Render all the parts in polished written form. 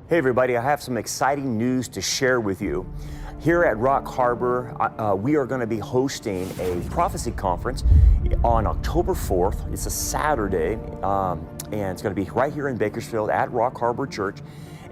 Hey everybody, I have some exciting news to share with you. Here at Rock Harbor, we are going to be hosting a prophecy conference on October 4th. It's a Saturday, and it's going to be right here in Bakersfield at Rock Harbor Church.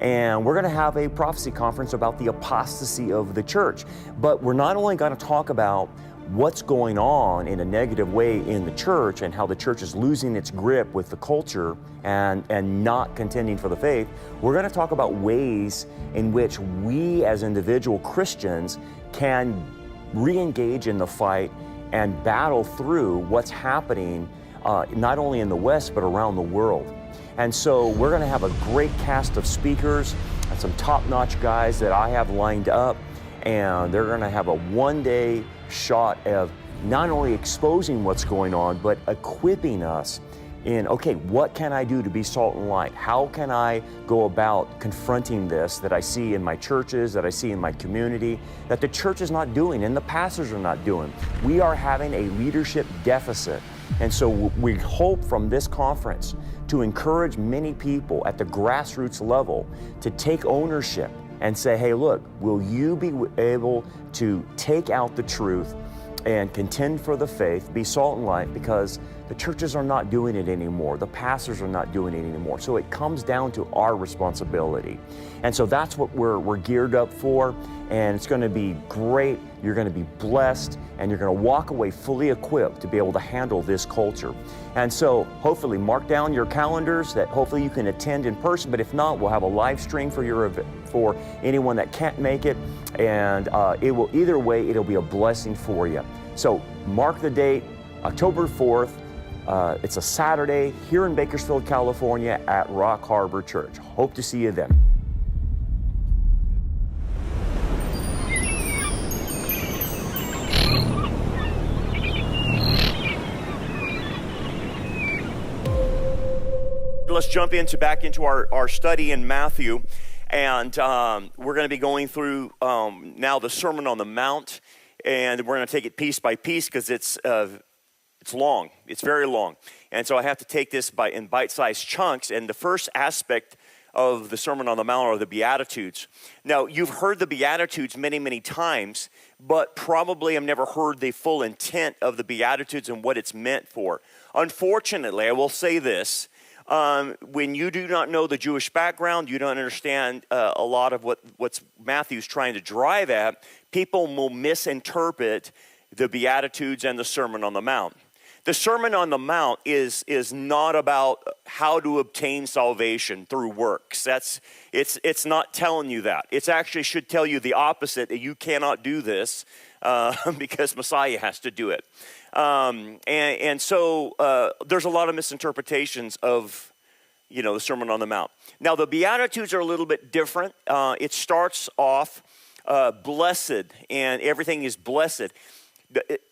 And we're going to have a prophecy conference about the apostasy of the church. But we're not only going to talk about what's going on in a negative way in the church and how the church is losing its grip with the culture and not contending for the faith. We're going to talk about ways in which we as individual Christians can re-engage in the fight and battle through what's happening not only in the West but around the world. And so we're going to have a great cast of speakers and some top-notch guys that I have lined up, and they're going to have a one-day shot of not only exposing what's going on, but equipping us in, okay, what can I do to be salt and light? How can I go about confronting this that I see in my churches, that I see in my community, that the church is not doing and the pastors are not doing? We are having a leadership deficit. And so we hope from this conference to encourage many people at the grassroots level to take ownership and say, hey, look, will you be able to take out the truth and contend for the faith, be salt and light, because the churches are not doing it anymore. The pastors are not doing it anymore. So it comes down to our responsibility. And so that's what we're geared up for, and it's going to be great. You're going to be blessed, and you're going to walk away fully equipped to be able to handle this culture. And so hopefully mark down your calendars that hopefully you can attend in person, but if not, we'll have a live stream for anyone that can't make it, and either way, it'll be a blessing for you. So mark the date, October 4th. It's a Saturday here in Bakersfield, California at Rock Harbor Church. Hope to see you then. Let's jump back into our study in Matthew, and we're going to be going through now the Sermon on the Mount, and we're going to take it piece by piece because it's long. It's very long, and so I have to take this in bite-sized chunks. And the first aspect of the Sermon on the Mount are the Beatitudes. Now, you've heard the Beatitudes many, many times, but probably have never heard the full intent of the Beatitudes and what it's meant for. Unfortunately, I will say this. When you do not know the Jewish background, you don't understand a lot of what's Matthew's trying to drive at, people will misinterpret the Beatitudes and the Sermon on the Mount. The Sermon on the Mount is not about how to obtain salvation through works. It's not telling you that. It actually should tell you the opposite, that you cannot do this because Messiah has to do it. And so there's a lot of misinterpretations of, the Sermon on the Mount. Now, the Beatitudes are a little bit different. It starts off blessed, and everything is blessed.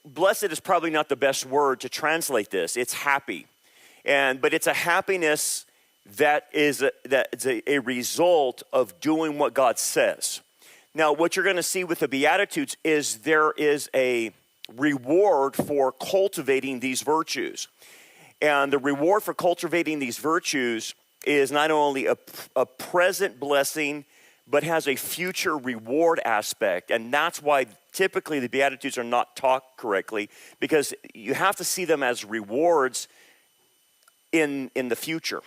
Blessed is probably not the best word to translate this. It's happy, but it's a happiness that is a result of doing what God says. Now, what you're going to see with the Beatitudes is there is a reward for cultivating these virtues. And the reward for cultivating these virtues is not only a present blessing, but has a future reward aspect. And that's why typically the Beatitudes are not taught correctly, because you have to see them as rewards in the future.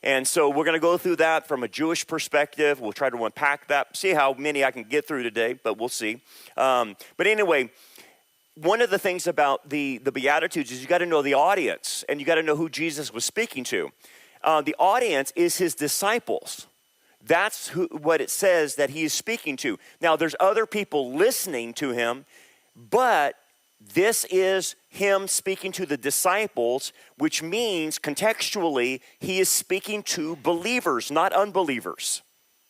And so we're going to go through that from a Jewish perspective. We'll try to unpack that, see how many I can get through today, but we'll see. But anyway, one of the things about the Beatitudes is you got to know the audience, and you got to know who Jesus was speaking to. The audience is his disciples. That's what it says that he is speaking to. Now, there's other people listening to him, but this is him speaking to the disciples, which means contextually he is speaking to believers, not unbelievers.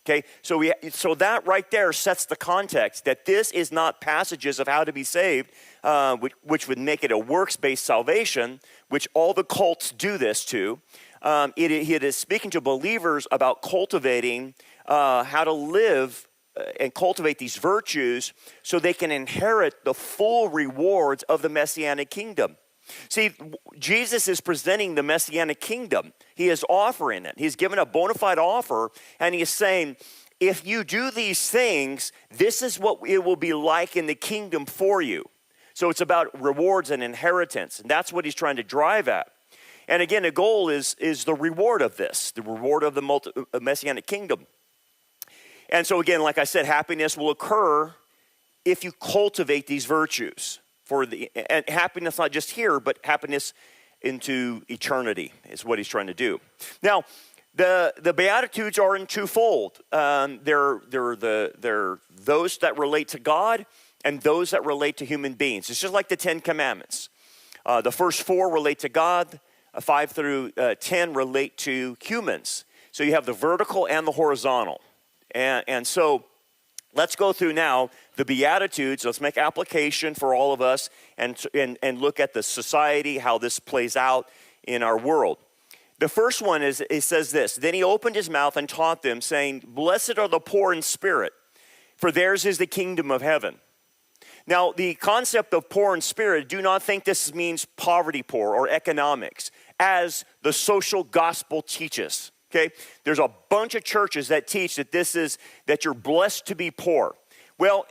Okay, so that right there sets the context that this is not passages of how to be saved, which would make it a works-based salvation, which all the cults do this to. It is speaking to believers about cultivating how to live and cultivate these virtues so they can inherit the full rewards of the Messianic kingdom. See, Jesus is presenting the Messianic kingdom. He is offering it. He's given a bona fide offer, and he is saying, if you do these things, this is what it will be like in the kingdom for you. So it's about rewards and inheritance, and that's what he's trying to drive at. And again, the goal is the reward of this, the reward of the Messianic kingdom. And so again, like I said, happiness will occur if you cultivate these virtues. And happiness not just here, but happiness into eternity is what he's trying to do. Now, the Beatitudes are in twofold. They're those that relate to God and those that relate to human beings. It's just like the 10 Commandments. The first 4 relate to God. 5 through 10 relate to humans. So you have the vertical and the horizontal. And so let's go through now the Beatitudes. Let's make application for all of us and look at the society, how this plays out in our world. The first one is, it says this, then he opened his mouth and taught them, saying, blessed are the poor in spirit, for theirs is the kingdom of heaven. Now, the concept of poor in spirit, do not think this means poverty poor or economics, as the social gospel teaches. Okay, there's a bunch of churches that teach that you're blessed to be poor. Well,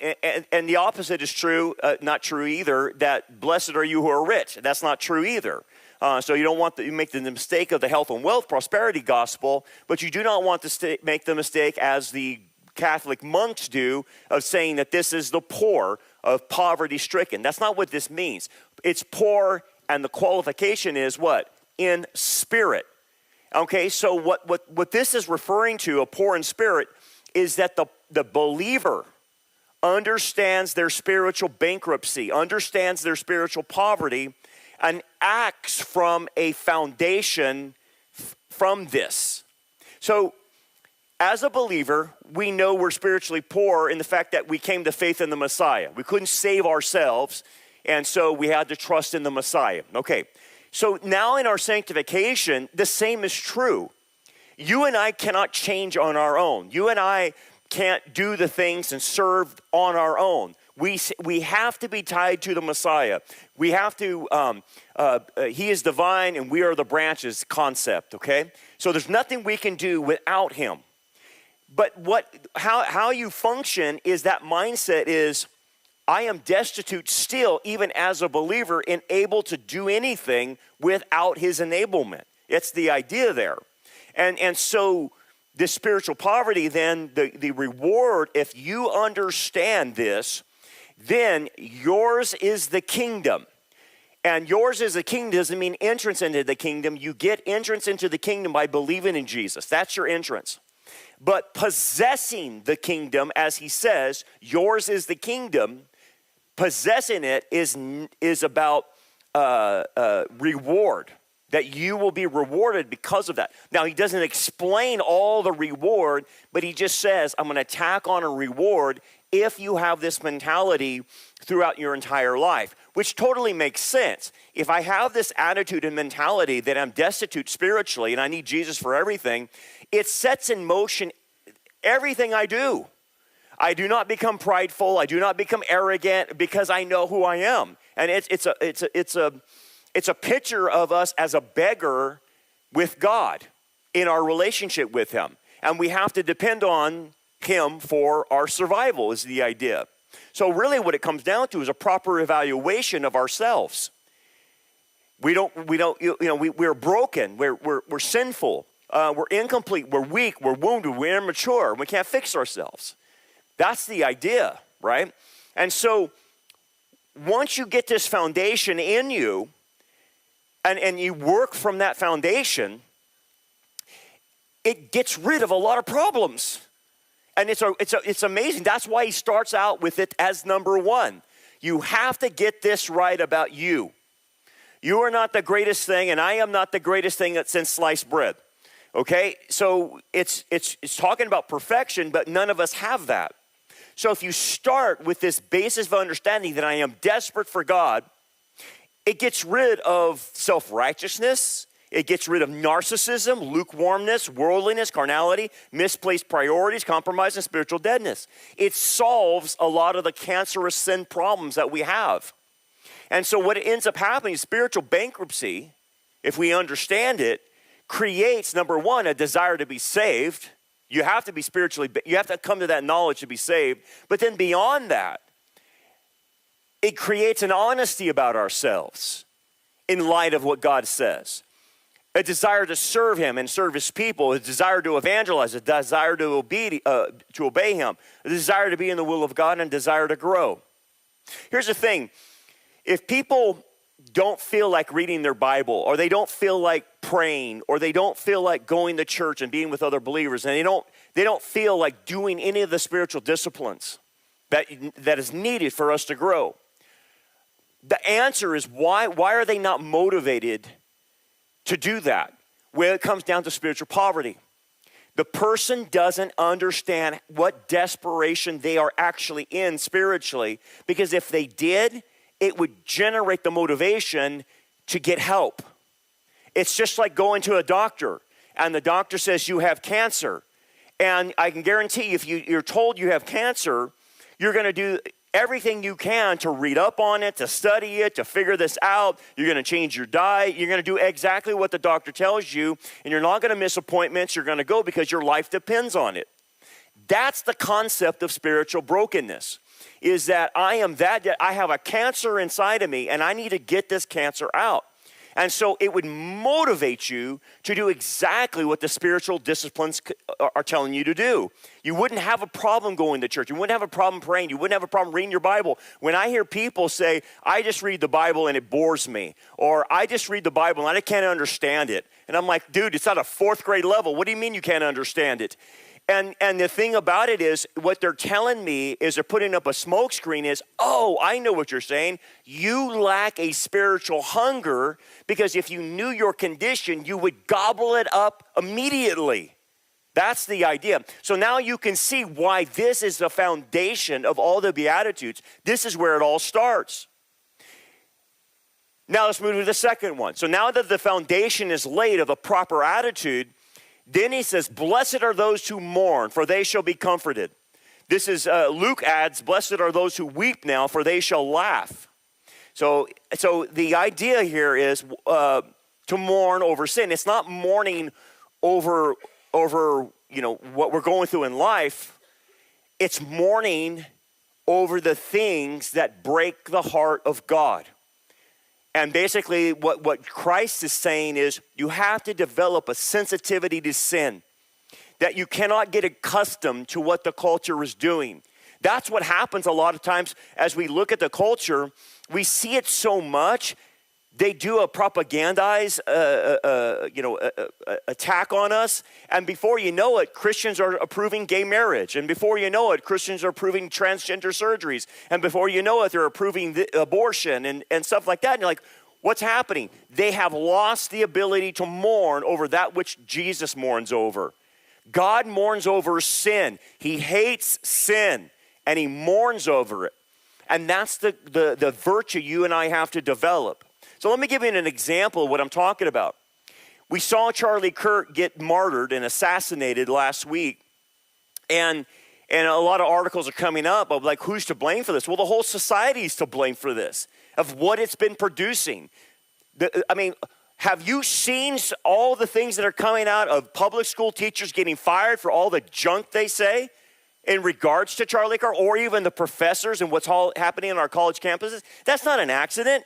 and the opposite is true, not true either, that blessed are you who are rich. That's not true either. So you don't want to make the mistake of the health and wealth prosperity gospel, but you do not want to make the mistake as the Catholic monks do of saying that this is the poor of poverty stricken. That's not what this means. It's poor, and the qualification is what? In spirit. Okay, so what this is referring to, a poor in spirit, is that the believer understands their spiritual bankruptcy, understands their spiritual poverty, and acts from a foundation from this. So as a believer, we know we're spiritually poor in the fact that we came to faith in the Messiah. We couldn't save ourselves, and so we had to trust in the Messiah. Okay. So now in our sanctification, the same is true. You and I cannot change on our own. You and I can't do the things and serve on our own. We have to be tied to the Messiah. We have to, he is divine and we are the branches concept, okay? So there's nothing we can do without him. But how you function is that mindset is, I am destitute still, even as a believer, and able to do anything without his enablement. It's the idea there. And so this spiritual poverty, then the reward, if you understand this, then yours is the kingdom. And yours is the kingdom doesn't mean entrance into the kingdom. You get entrance into the kingdom by believing in Jesus. That's your entrance. But possessing the kingdom, as he says, yours is the kingdom. Possessing it is about reward, that you will be rewarded because of that. Now, he doesn't explain all the reward, but he just says, I'm going to tack on a reward if you have this mentality throughout your entire life, which totally makes sense. If I have this attitude and mentality that I'm destitute spiritually and I need Jesus for everything, it sets in motion everything I do. I do not become prideful. I do not become arrogant because I know who I am. And it's a picture of us as a beggar with God in our relationship with him. And we have to depend on him for our survival is the idea. So really what it comes down to is a proper evaluation of ourselves. We're broken. We're sinful. We're incomplete. We're weak. We're wounded. We're immature. We can't fix ourselves. That's the idea, right? And so once you get this foundation in you and you work from that foundation, it gets rid of a lot of problems. And it's amazing. That's why he starts out with it as number 1. You have to get this right about you. You are not the greatest thing, and I am not the greatest thing that since sliced bread. Okay? So it's talking about perfection, but none of us have that. So if you start with this basis of understanding that I am desperate for God, it gets rid of self-righteousness. It gets rid of narcissism, lukewarmness, worldliness, carnality, misplaced priorities, compromise, and spiritual deadness. It solves a lot of the cancerous sin problems that we have. And so what ends up happening is spiritual bankruptcy, if we understand it, creates, number one, a desire to be saved. You have to be you have to come to that knowledge to be saved. But then beyond that, it creates an honesty about ourselves in light of what God says. A desire to serve him and serve his people, a desire to evangelize, a desire to obey him, a desire to be in the will of God, and a desire to grow. Here's the thing. If people don't feel like reading their Bible, or they don't feel like praying, or they don't feel like going to church and being with other believers, and they don't feel like doing any of the spiritual disciplines that is needed for us to grow, the answer is why are they not motivated to do that? Well, it comes down to spiritual poverty. The person doesn't understand what desperation they are actually in spiritually, because if they did, it would generate the motivation to get help. It's just like going to a doctor, and the doctor says you have cancer. And I can guarantee if you're told you have cancer, you're going to do everything you can to read up on it, to study it, to figure this out. You're going to change your diet. You're going to do exactly what the doctor tells you, and you're not going to miss appointments. You're going to go because your life depends on it. That's the concept of spiritual brokenness, is that I have a cancer inside of me, and I need to get this cancer out. And so it would motivate you to do exactly what the spiritual disciplines are telling you to do. You wouldn't have a problem going to church. You wouldn't have a problem praying. You wouldn't have a problem reading your Bible. When I hear people say, I just read the Bible and it bores me, or I just read the Bible and I can't understand it. And I'm like, dude, it's at a 4th grade level. What do you mean you can't understand it? And the thing about it is, what they're telling me is they're putting up a smoke screen is, oh, I know what you're saying. You lack a spiritual hunger, because if you knew your condition, you would gobble it up immediately. That's the idea. So now you can see why this is the foundation of all the Beatitudes. This is where it all starts. Now let's move to the second one. So now that the foundation is laid of a proper attitude, then he says, blessed are those who mourn, for they shall be comforted. This is, Luke adds, blessed are those who weep now, for they shall laugh. So the idea here is to mourn over sin. It's not mourning over what we're going through in life. It's mourning over the things that break the heart of God. And basically what Christ is saying is you have to develop a sensitivity to sin, that you cannot get accustomed to what the culture is doing. That's what happens a lot of times as we look at the culture. We see it so much. They do a propagandized attack on us. And before you know it, Christians are approving gay marriage. And before you know it, Christians are approving transgender surgeries. And before you know it, they're approving abortion and stuff like that. And you're like, what's happening? They have lost the ability to mourn over that which Jesus mourns over. God mourns over sin. He hates sin, and he mourns over it. And that's the virtue you and I have to develop. So let me give you an example of what I'm talking about. We saw Charlie Kirk get martyred and assassinated last week. And a lot of articles are coming up of like, who's to blame for this? Well, the whole society is to blame for this, of what it's been producing. Have you seen all the things that are coming out of public school teachers getting fired for all the junk they say in regards to Charlie Kirk, or even the professors and what's all happening in our college campuses? That's not an accident.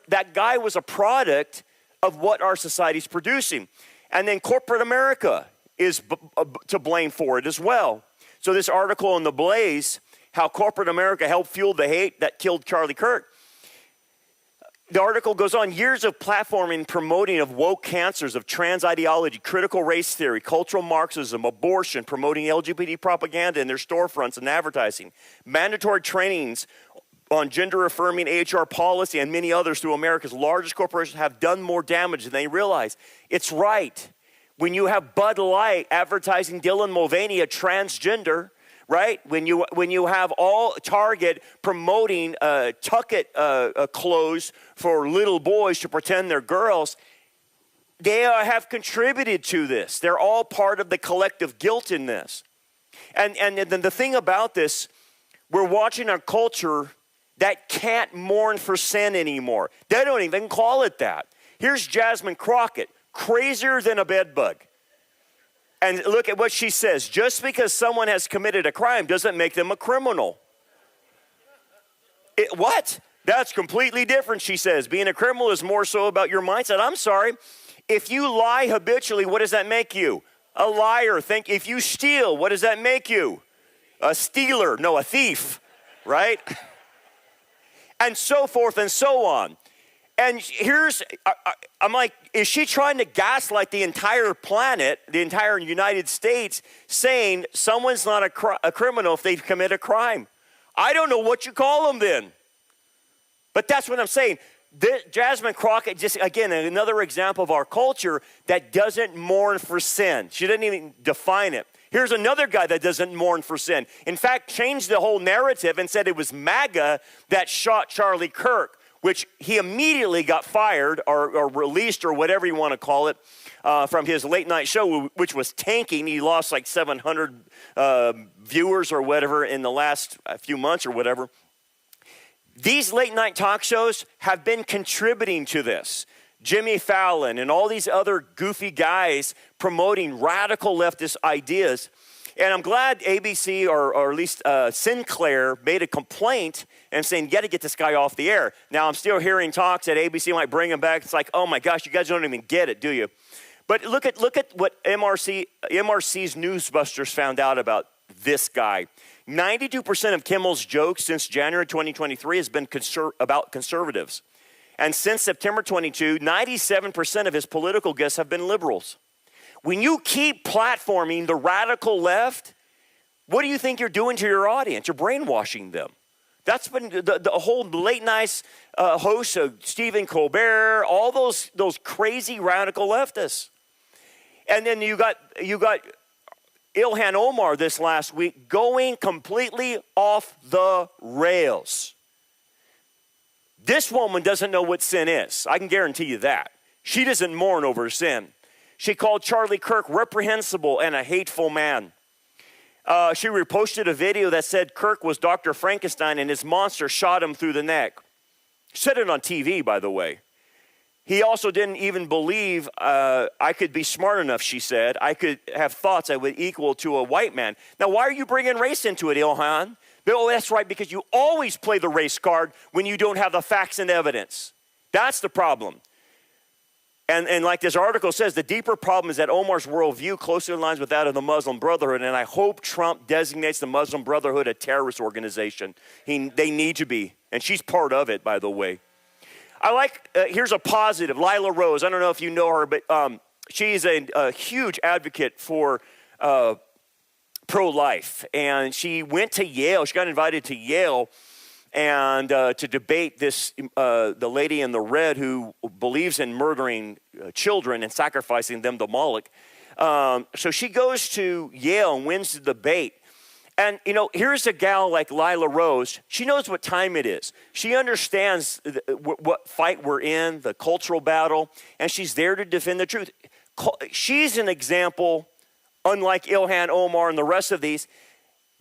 That guy was a product of what our society's producing. And then corporate America is to blame for it as well. So this article in The Blaze, how corporate America helped fuel the hate that killed Charlie Kirk. The article goes on, years of platforming, promoting of woke cancers, of trans ideology, critical race theory, cultural Marxism, abortion, promoting LGBT propaganda in their storefronts and advertising, mandatory trainings on gender-affirming HR policy, and many others through America's largest corporations have done more damage than they realize. It's right. When you have Bud Light advertising Dylan Mulvaney, a transgender, right? When you have all Target promoting tuck-it clothes for little boys to pretend they're girls, they have contributed to this. They're all part of the collective guilt in this. And then the thing about this, we're watching our culture that can't mourn for sin anymore. They don't even call it that. Here's Jasmine Crockett, crazier than a bedbug. And look at what she says. Just because someone has committed a crime doesn't make them a criminal. What? That's completely different, she says. Being a criminal is more so about your mindset. I'm sorry. If you lie habitually, what does that make you? A liar. If you steal, what does that make you? A stealer. No, a thief, right? And so forth and so on. And I'm like, is she trying to gaslight the entire planet, the entire United States, saying someone's not a criminal if they commit a crime? I don't know what you call them then. But that's what I'm saying. Jasmine Crockett, just again, another example of our culture that doesn't mourn for sin. She doesn't even define it. Here's another guy that doesn't mourn for sin. In fact, changed the whole narrative and said it was MAGA that shot Charlie Kirk, which he immediately got fired or released or whatever you want to call it from his late night show, which was tanking. He lost like 700 viewers or whatever in the last few months or whatever. These late night talk shows have been contributing to this. Jimmy Fallon and all these other goofy guys promoting radical leftist ideas. And I'm glad ABC or at least Sinclair made a complaint and saying, you got to get this guy off the air. Now, I'm still hearing talks that ABC might bring him back. It's like, oh my gosh, you guys don't even get it, do you? But look at what MRC's Newsbusters found out about this guy. 92% of Kimmel's jokes since January 2023 has been about conservatives. And since September 22, 97% of his political guests have been liberals. When you keep platforming the radical left, what do you think you're doing to your audience? You're brainwashing them. That's been the whole late night hosts of Stephen Colbert, all those crazy radical leftists. And then you got Ilhan Omar this last week going completely off the rails. This woman doesn't know what sin is. I can guarantee you that. She doesn't mourn over sin. She called Charlie Kirk reprehensible and a hateful man. She reposted a video that said Kirk was Dr. Frankenstein and his monster shot him through the neck. She said it on TV, by the way. He also didn't even believe I could be smart enough, she said. I could have thoughts that would equal to a white man. Now, why are you bringing race into it, Ilhan? Oh, that's right, because you always play the race card when you don't have the facts and evidence. That's the problem. And like this article says, the deeper problem is that Omar's worldview closely aligns with that of the Muslim Brotherhood, and I hope Trump designates the Muslim Brotherhood a terrorist organization. They need to be, and she's part of it, by the way. I like, here's a positive, Lila Rose. I don't know if you know her, but she's a huge advocate for pro-life, and she went to Yale. She got invited to Yale and to debate this the lady in the red who believes in murdering children and sacrificing them to Moloch. So she goes to Yale and wins the debate. And, you know, here's a gal like Lila Rose. She knows what time it is. She understands what fight we're in, the cultural battle, and she's there to defend the truth. She's an example, unlike Ilhan Omar and the rest of these,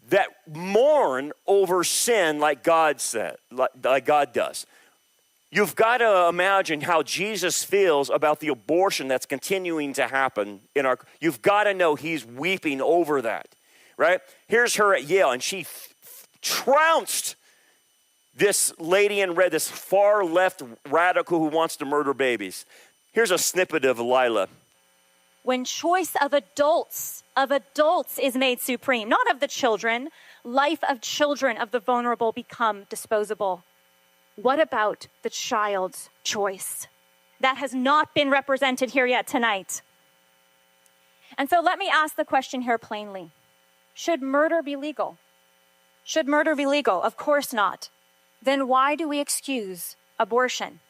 that mourn over sin like God said, like God does. You've got to imagine how Jesus feels about the abortion that's continuing to happen in our. You've got to know he's weeping over that, right? Here's her at Yale, and she trounced this lady in red, this far left radical who wants to murder babies. Here's a snippet of Lila. When choice of adults is made supreme, not of the children, life of children of the vulnerable become disposable. What about the child's choice? That has not been represented here yet tonight. And so let me ask the question here plainly. Should murder be legal? Should murder be legal? Of course not. Then why do we excuse abortion?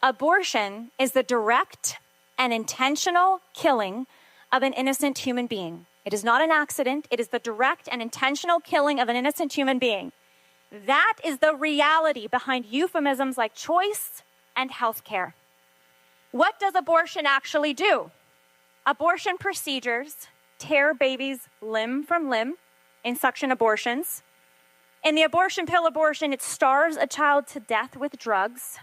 Abortion is the direct and intentional killing of an innocent human being. It is not an accident. It is the direct and intentional killing of an innocent human being. That is the reality behind euphemisms like choice and healthcare. What does abortion actually do? Abortion procedures tear babies limb from limb in suction abortions. In the abortion pill abortion, it starves a child to death with drugs.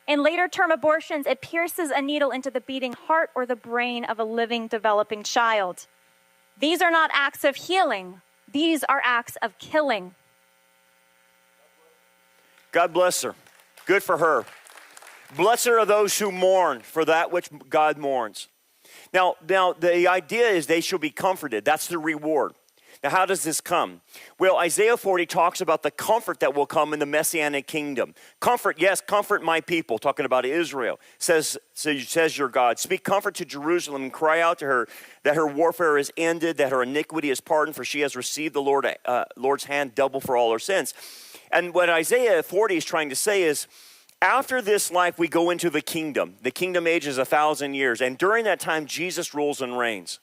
In later term abortions, it pierces a needle into the beating heart or the brain of a living, developing child. These are not acts of healing. These are acts of killing. God bless her. Good for her. Blessed are those who mourn for that which God mourns. Now, the idea is they shall be comforted. That's the reward. Now, how does this come? Well, Isaiah 40 talks about the comfort that will come in the Messianic kingdom. Comfort, yes, comfort my people, talking about Israel. Says your God, speak comfort to Jerusalem and cry out to her that her warfare is ended, that her iniquity is pardoned, for she has received the Lord's hand double for all her sins. And what Isaiah 40 is trying to say is, after this life, we go into the kingdom. The kingdom age is 1,000 years. And during that time, Jesus rules and reigns.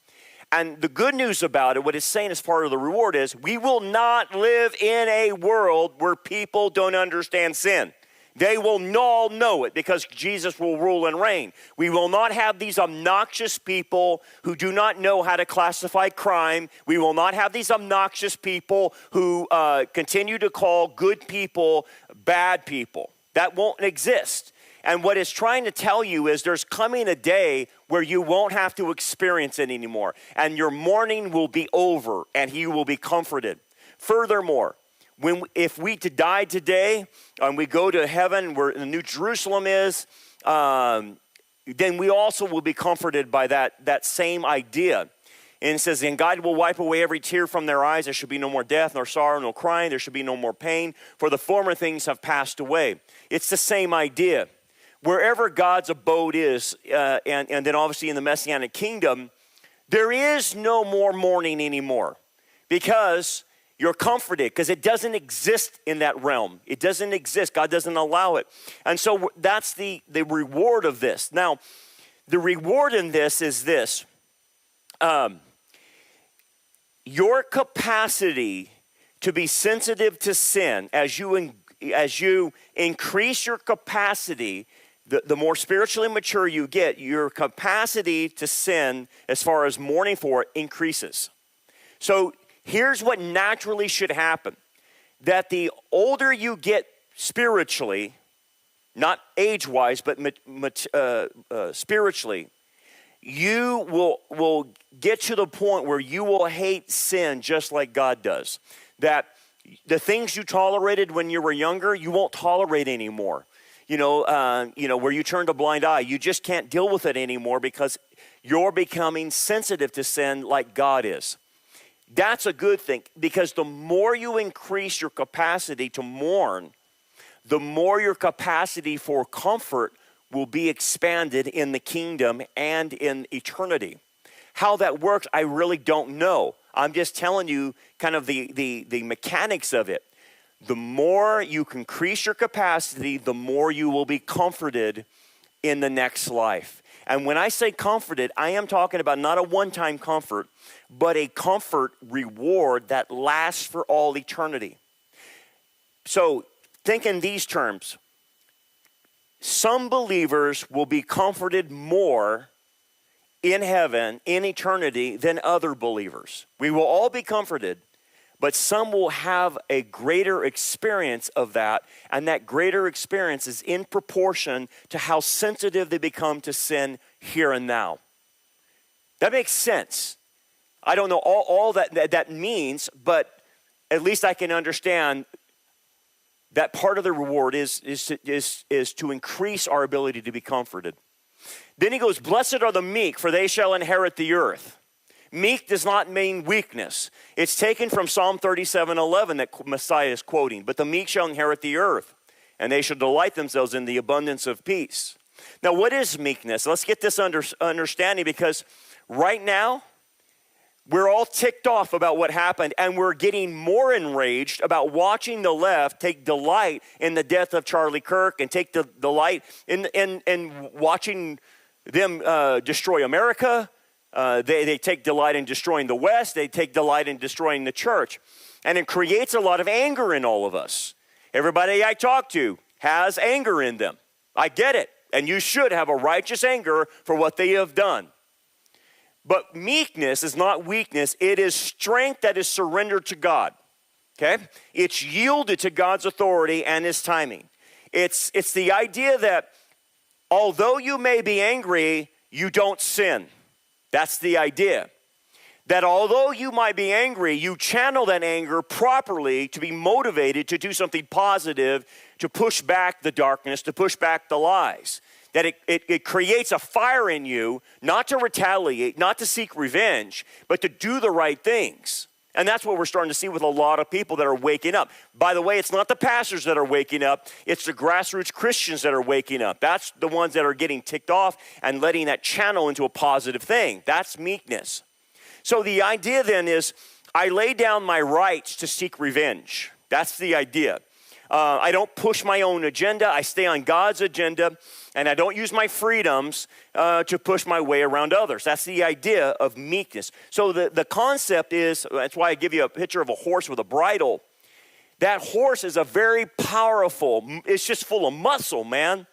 And the good news about it, what it's saying as part of the reward is, we will not live in a world where people don't understand sin. They will all know it because Jesus will rule and reign. We will not have these obnoxious people who do not know how to classify crime. We will not have these obnoxious people who continue to call good people bad people. That won't exist. And what it's trying to tell you is there's coming a day where you won't have to experience it anymore. And your mourning will be over and you will be comforted. Furthermore, if we die today and we go to heaven where the New Jerusalem is, then we also will be comforted by that same idea. And it says, and God will wipe away every tear from their eyes. There should be no more death, nor sorrow, nor crying. There should be no more pain, for the former things have passed away. It's the same idea. Wherever God's abode is, and then obviously in the Messianic kingdom, there is no more mourning anymore because you're comforted, because it doesn't exist in that realm. It doesn't exist. God doesn't allow it. And so that's the reward of this. Now, the reward in this is this. Your capacity to be sensitive to sin, as you increase your capacity, the more spiritually mature you get, your capacity to sin, as far as mourning for it, increases. So here's what naturally should happen. That the older you get spiritually, not age-wise, but spiritually, you will get to the point where you will hate sin just like God does. That the things you tolerated when you were younger, you won't tolerate anymore. Where you turned a blind eye, you just can't deal with it anymore because you're becoming sensitive to sin like God is. That's a good thing, because the more you increase your capacity to mourn, the more your capacity for comfort will be expanded in the kingdom and in eternity. How that works, I really don't know. I'm just telling you kind of the mechanics of it. The more you increase your capacity, the more you will be comforted in the next life. And when I say comforted, I am talking about not a one-time comfort, but a comfort reward that lasts for all eternity. So think in these terms. Some believers will be comforted more in heaven, in eternity, than other believers. We will all be comforted, but some will have a greater experience of that, and that greater experience is in proportion to how sensitive they become to sin here and now. That makes sense. I don't know all that means, but at least I can understand that part of the reward is to increase our ability to be comforted. Then he goes, blessed are the meek, for they shall inherit the earth. Meek does not mean weakness. It's taken from Psalm 37:11 that Messiah is quoting. But the meek shall inherit the earth, and they shall delight themselves in the abundance of peace. Now, what is meekness? Let's get this understanding, because right now, we're all ticked off about what happened, and we're getting more enraged about watching the left take delight in the death of Charlie Kirk and take delight in watching them destroy America. They take delight in destroying the West. They take delight in destroying the church. And it creates a lot of anger in all of us. Everybody I talk to has anger in them. I get it. And you should have a righteous anger for what they have done. But meekness is not weakness. It is strength that is surrendered to God. okay? It's yielded to God's authority and his timing. It's the idea that although you may be angry, you don't sin. That's the idea. That although you might be angry, you channel that anger properly to be motivated to do something positive, to push back the darkness, to push back the lies. That it creates a fire in you, not to retaliate, not to seek revenge, but to do the right things. And that's what we're starting to see with a lot of people that are waking up. By the way, it's not the pastors that are waking up, it's the grassroots Christians that are waking up. That's the ones that are getting ticked off and letting that channel into a positive thing. That's meekness. So the idea then is, I lay down my rights to seek revenge. That's the idea. I don't push my own agenda. I stay on God's agenda, and I don't use my freedoms to push my way around others. That's the idea of meekness. So the concept is, that's why I give you a picture of a horse with a bridle. That horse is a very powerful, it's just full of muscle, man.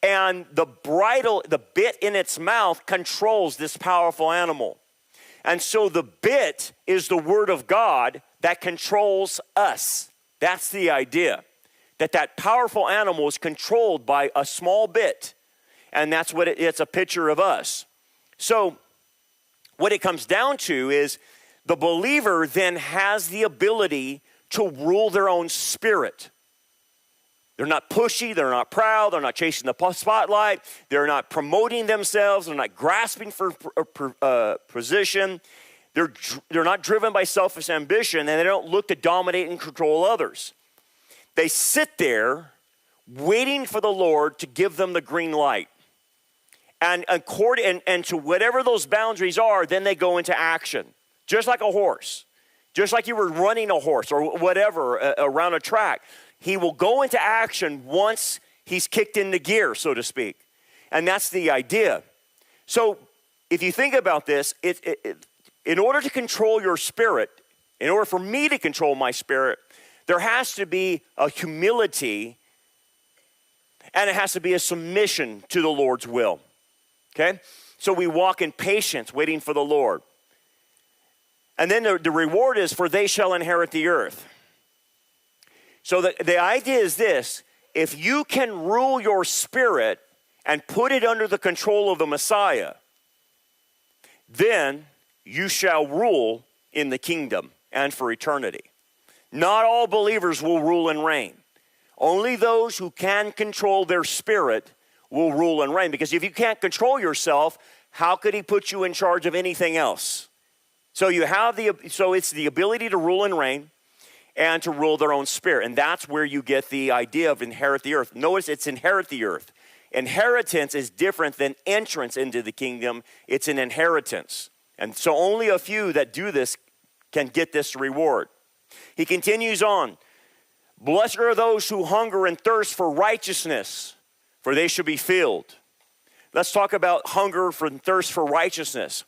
And the bridle, the bit in its mouth controls this powerful animal. And so the bit is the word of God that controls us. That's the idea. That powerful animal is controlled by a small bit. And that's what it's a picture of us. So what it comes down to is the believer then has the ability to rule their own spirit. They're not pushy, they're not proud, they're not chasing the spotlight, they're not promoting themselves, they're not grasping for position, they're not driven by selfish ambition, and they don't look to dominate and control others. They sit there waiting for the Lord to give them the green light. And to whatever those boundaries are, then they go into action, just like a horse. Just like you were running a horse or whatever around a track. He will go into action once he's kicked into gear, so to speak. And that's the idea. So if you think about this, in order to control your spirit, in order for me to control my spirit, there has to be a humility and it has to be a submission to the Lord's will. Okay? So we walk in patience, waiting for the Lord. And then the reward is, for they shall inherit the earth. So the idea is this: if you can rule your spirit and put it under the control of the Messiah, then you shall rule in the kingdom and for eternity. Not all believers will rule and reign. Only those who can control their spirit will rule and reign. Because if you can't control yourself, how could he put you in charge of anything else? So it's the ability to rule and reign and to rule their own spirit. And that's where you get the idea of inherit the earth. Notice it's inherit the earth. Inheritance is different than entrance into the kingdom. It's an inheritance. And so only a few that do this can get this reward. He continues on. Blessed are those who hunger and thirst for righteousness, for they shall be filled. Let's talk about hunger and thirst for righteousness.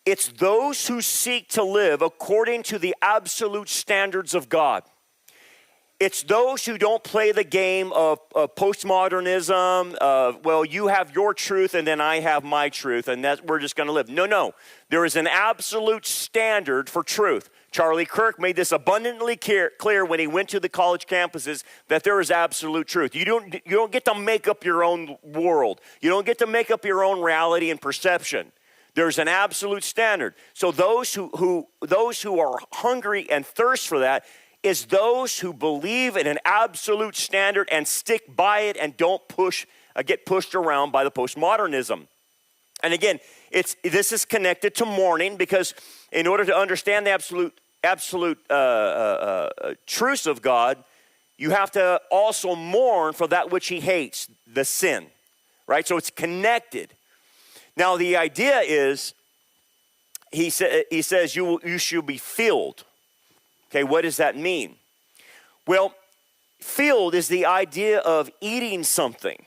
It's those who seek to live according to the absolute standards of God. It's those who don't play the game of postmodernism, of, well, you have your truth and then I have my truth and we're just going to live. No. There is an absolute standard for truth. Charlie Kirk made this abundantly clear when he went to the college campuses that there is absolute truth. You don't get to make up your own world. You don't get to make up your own reality and perception. There's an absolute standard. So those who are hungry and thirst for that is those who believe in an absolute standard and stick by it and don't get pushed around by the postmodernism. And again, this is connected to mourning, because in order to understand the absolute truths of God, you have to also mourn for that which he hates, the sin, right? So it's connected. Now, the idea is, he says, you should be filled. Okay, what does that mean? Well, filled is the idea of eating something.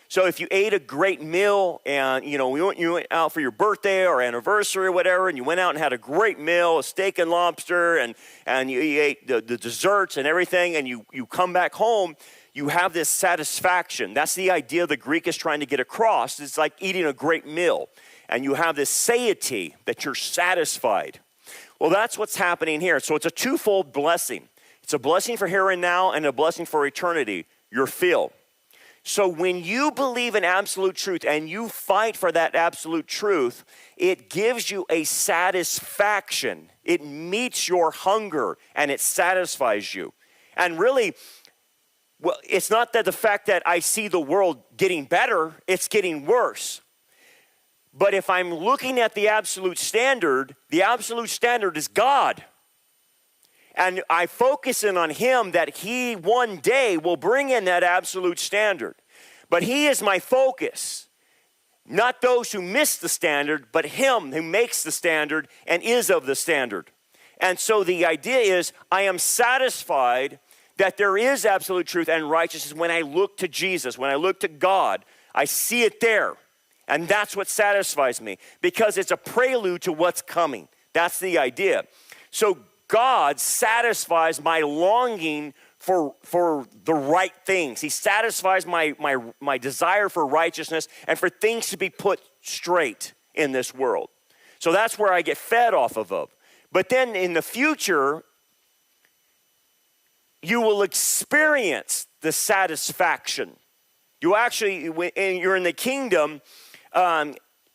So if you ate a great meal and, you went out for your birthday or anniversary or whatever, and you went out and had a great meal, a steak and lobster, and you ate the desserts and everything, and you come back home, you have this satisfaction. That's the idea the Greek is trying to get across. It's like eating a great meal. And you have this satiety that you're satisfied. Well, that's what's happening here. So it's a twofold blessing. It's a blessing for here and now and a blessing for eternity, your fill. So when you believe in absolute truth and you fight for that absolute truth, it gives you a satisfaction. It meets your hunger and it satisfies you. And really, well, it's not that the fact that I see the world getting better, it's getting worse. But if I'm looking at the absolute standard is God. And I focus in on him that he one day will bring in that absolute standard. But he is my focus. Not those who miss the standard, but him who makes the standard and is of the standard. And so the idea is I am satisfied that there is absolute truth and righteousness when I look to Jesus, when I look to God. I see it there. And that's what satisfies me because it's a prelude to what's coming. That's the idea. So God satisfies my longing for the right things. He satisfies my desire for righteousness and for things to be put straight in this world. So that's where I get fed off of. But then in the future, you will experience the satisfaction. You actually, when you're in the kingdom,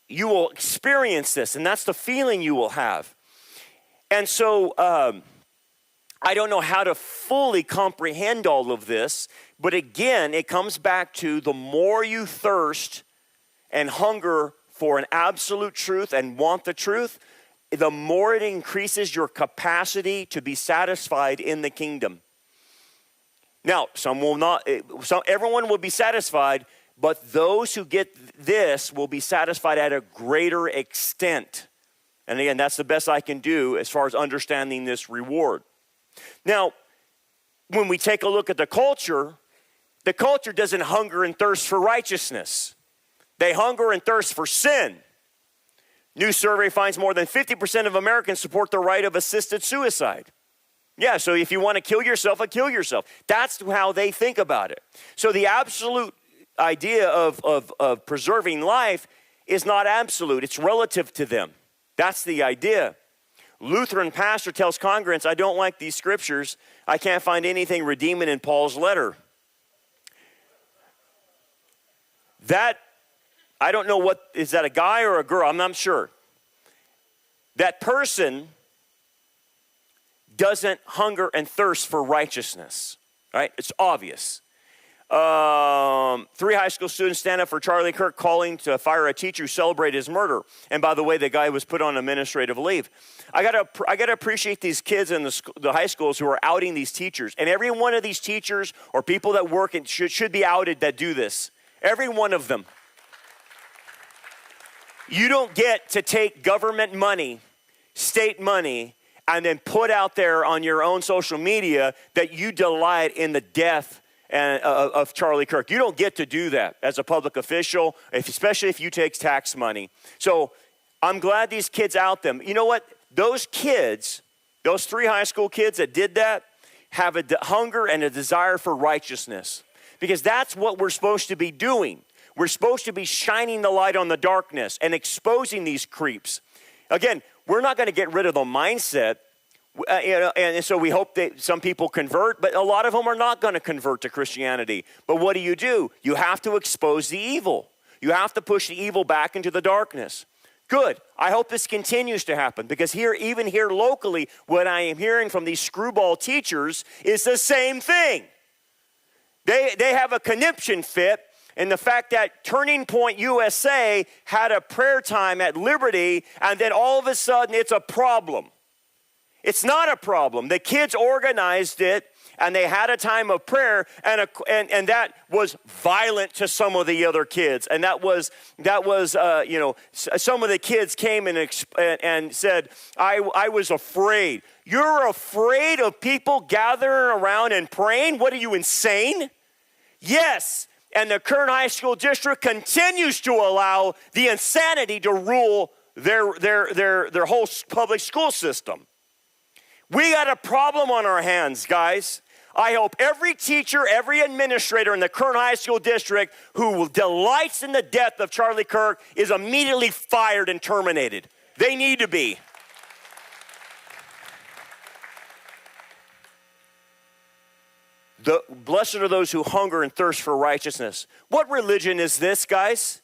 you will experience this, and that's the feeling you will have. And so I don't know how to fully comprehend all of this, but again, it comes back to the more you thirst and hunger for an absolute truth and want the truth, the more it increases your capacity to be satisfied in the kingdom. Now, everyone will be satisfied, but those who get this will be satisfied at a greater extent. And again, that's the best I can do as far as understanding this reward. Now, when we take a look at the culture doesn't hunger and thirst for righteousness. They hunger and thirst for sin. New survey finds more than 50% of Americans support the right of assisted suicide. Yeah, so if you want to kill yourself, kill yourself. That's how they think about it. So the absolute idea of preserving life is not absolute. It's relative to them. That's the idea. Lutheran pastor tells congregants, I don't like these scriptures. I can't find anything redeeming in Paul's letter. That, I don't know is that a guy or a girl? I'm not sure. That person doesn't hunger and thirst for righteousness, right? It's obvious. 3 high school students stand up for Charlie Kirk calling to fire a teacher who celebrated his murder. And by the way, the guy was put on administrative leave. I gotta appreciate these kids in the high schools who are outing these teachers. And every one of these teachers or people that work should be outed that do this. Every one of them. You don't get to take government money, state money, and then put out there on your own social media that you delight in the death of Charlie Kirk. You don't get to do that as a public official, especially if you take tax money. So I'm glad these kids out them. You know what? Those kids, those 3 high school kids that did that, have a hunger and a desire for righteousness. Because that's what we're supposed to be doing. We're supposed to be shining the light on the darkness and exposing these creeps. Again, we're not going to get rid of the mindset. And so we hope that some people convert, but a lot of them are not going to convert to Christianity. But what do? You have to expose the evil. You have to push the evil back into the darkness. Good. I hope this continues to happen because even here locally, what I am hearing from these screwball teachers is the same thing. They have a conniption fit in the fact that Turning Point USA had a prayer time at Liberty, and then all of a sudden it's a problem. It's not a problem. The kids organized it, and they had a time of prayer, and that was violent to some of the other kids. And that was some of the kids came and said, I was afraid. You're afraid of people gathering around and praying? What are you, insane? Yes. And the Kern High School District continues to allow the insanity to rule their whole public school system. We got a problem on our hands, guys. I hope every teacher, every administrator in the Kern High School District who delights in the death of Charlie Kirk is immediately fired and terminated. They need to be. Blessed are those who hunger and thirst for righteousness. What religion is this, guys?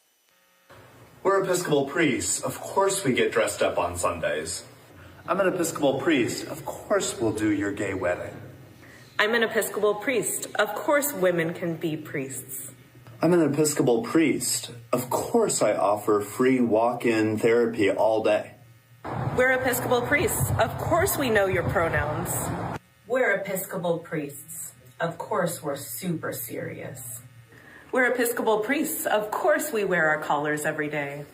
We're Episcopal priests. Of course we get dressed up on Sundays. I'm an Episcopal priest. Of course we'll do your gay wedding. I'm an Episcopal priest. Of course women can be priests. I'm an Episcopal priest. Of course I offer free walk-in therapy all day. We're Episcopal priests. Of course we know your pronouns. We're Episcopal priests. Of course we're super serious. We're Episcopal priests. Of course we wear our collars every day.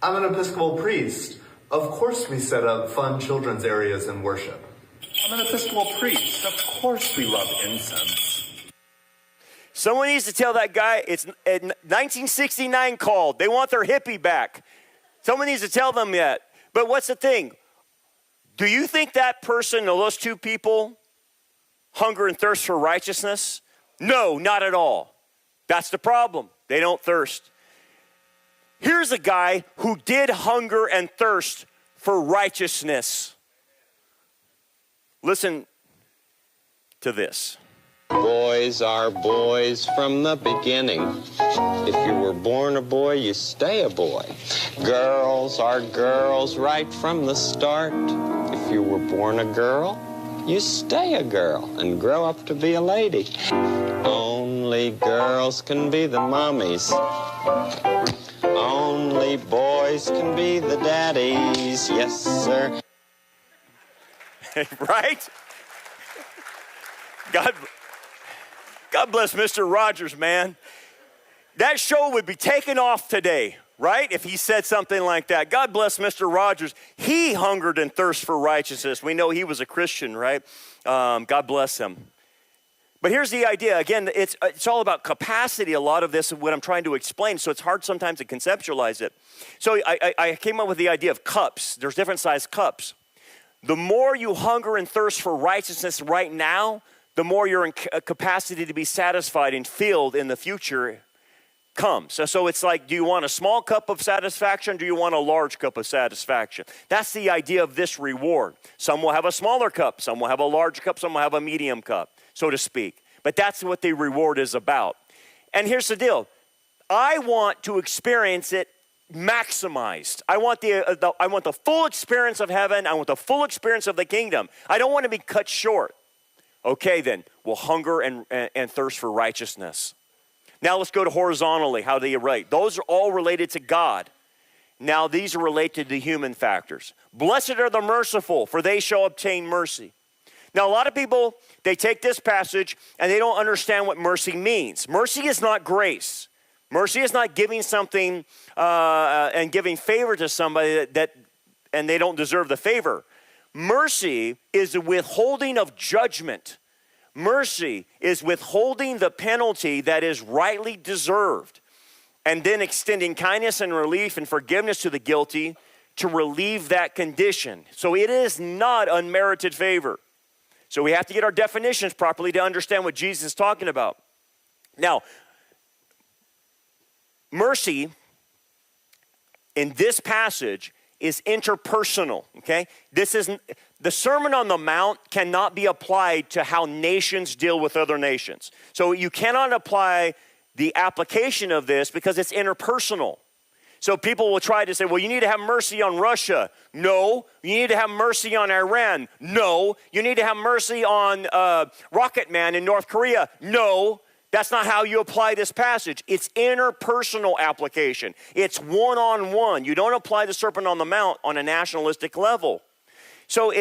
I'm an Episcopal priest. Of course we set up fun children's areas in worship. I'm an Episcopal priest. Of course we love incense. Someone needs to tell that guy it's 1969 called. They want their hippie back. Someone needs to tell them that. But what's the thing? Do you think that person or those two people hunger and thirst for righteousness? No, not at all. That's the problem. They don't thirst. Here's a guy who did hunger and thirst for righteousness. Listen to this. Boys are boys from the beginning. If you were born a boy, you stay a boy. Girls are girls right from the start. If you were born a girl, you stay a girl and grow up to be a lady. Only girls can be the mommies. Only boys can be the daddies. Yes, sir. Right? God bless Mr. Rogers, man. That show would be taken off today, right? If he said something like that. God bless Mr. Rogers. He hungered and thirsted for righteousness. We know he was a Christian, right? God bless him. But here's the idea. Again, it's all about capacity, a lot of this, what I'm trying to explain. So it's hard sometimes to conceptualize it. So I came up with the idea of cups. There's different sized cups. The more you hunger and thirst for righteousness right now, the more your capacity to be satisfied and filled in the future comes. So it's like, do you want a small cup of satisfaction? Do you want a large cup of satisfaction? That's the idea of this reward. Some will have a smaller cup. Some will have a large cup. Some will have a medium cup, so to speak. But that's what the reward is about. And here's the deal. I want to experience it maximized. I want the full experience of heaven. I want the full experience of the kingdom. I don't want to be cut short. Okay, then, we'll hunger and thirst for righteousness. Now let's go to horizontally, how they relate. Those are all related to God. Now these are related to human factors. Blessed are the merciful, for they shall obtain mercy. Now a lot of people, they take this passage and they don't understand what mercy means. Mercy is not grace. Mercy is not giving something and giving favor to somebody and they don't deserve the favor. Mercy is the withholding of judgment. Mercy is withholding the penalty that is rightly deserved and then extending kindness and relief and forgiveness to the guilty to relieve that condition. So it is not unmerited favor. So we have to get our definitions properly to understand what Jesus is talking about. Now, mercy in this passage is interpersonal, okay? The Sermon on the Mount cannot be applied to how nations deal with other nations. So you cannot apply the application of this because it's interpersonal. So people will try to say, well, you need to have mercy on Russia. No. You need to have mercy on Iran. No. You need to have mercy on Rocket Man in North Korea. No. That's not how you apply this passage. It's interpersonal application. It's one-on-one. You don't apply the Sermon on the Mount on a nationalistic level. So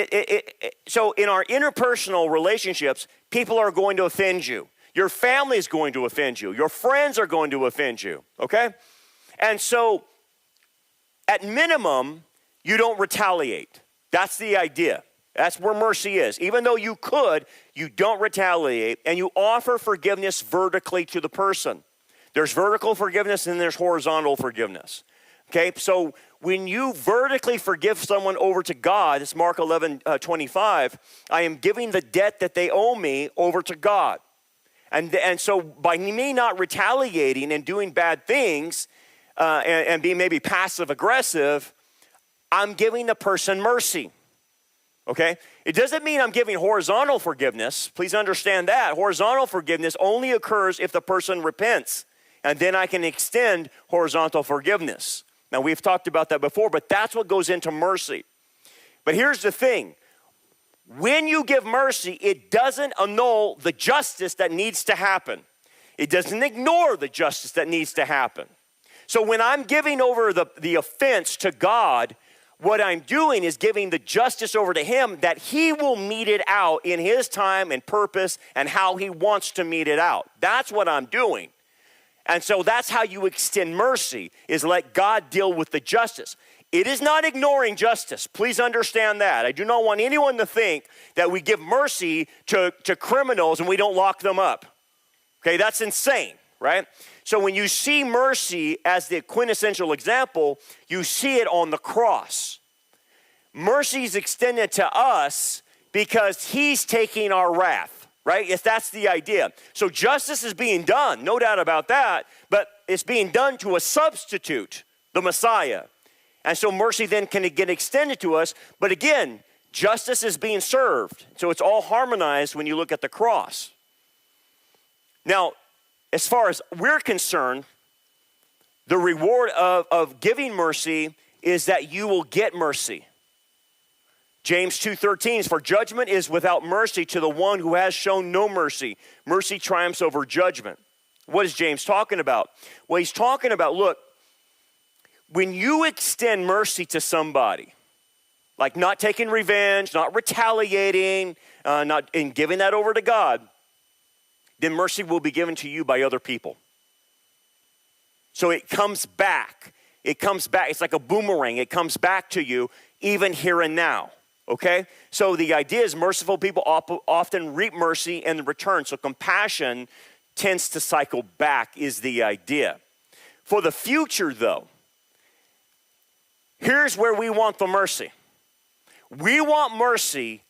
so in our interpersonal relationships, people are going to offend you. Your family is going to offend you. Your friends are going to offend you, okay? And so at minimum, you don't retaliate. That's the idea. That's where mercy is. Even though you could, you don't retaliate, and you offer forgiveness vertically to the person. There's vertical forgiveness and there's horizontal forgiveness. Okay, so when you vertically forgive someone over to God, it's Mark 11:25, I am giving the debt that they owe me over to God. And so by me not retaliating and doing bad things and being maybe passive aggressive, I'm giving the person mercy. Okay? It doesn't mean I'm giving horizontal forgiveness. Please understand that. Horizontal forgiveness only occurs if the person repents, and then I can extend horizontal forgiveness. Now, we've talked about that before, but that's what goes into mercy. But here's the thing. When you give mercy, it doesn't annul the justice that needs to happen. It doesn't ignore the justice that needs to happen. So when I'm giving over the offense to God, what I'm doing is giving the justice over to him that he will mete it out in his time and purpose and how he wants to mete it out. That's what I'm doing. And so that's how you extend mercy, is let God deal with the justice. It is not ignoring justice. Please understand that. I do not want anyone to think that we give mercy to criminals and we don't lock them up. Okay, that's insane, right? So when you see mercy as the quintessential example, you see it on the cross. Mercy is extended to us because he's taking our wrath, right? If that's the idea. So justice is being done, no doubt about that, but it's being done to a substitute, the Messiah. And so mercy then can get extended to us. But again, justice is being served. So it's all harmonized when you look at the cross. Now, as far as we're concerned, the reward of giving mercy is that you will get mercy. James 2:13 is, for judgment is without mercy to the one who has shown no mercy. Mercy triumphs over judgment. What is James talking about? Well, he's talking about, look, when you extend mercy to somebody, like not taking revenge, not retaliating, not in giving that over to God, then mercy will be given to you by other people. So it comes back. It comes back. It's like a boomerang. It comes back to you even here and now. Okay? So the idea is merciful people often reap mercy in return. So compassion tends to cycle back is the idea. For the future, though, here's where we want the mercy. We want mercy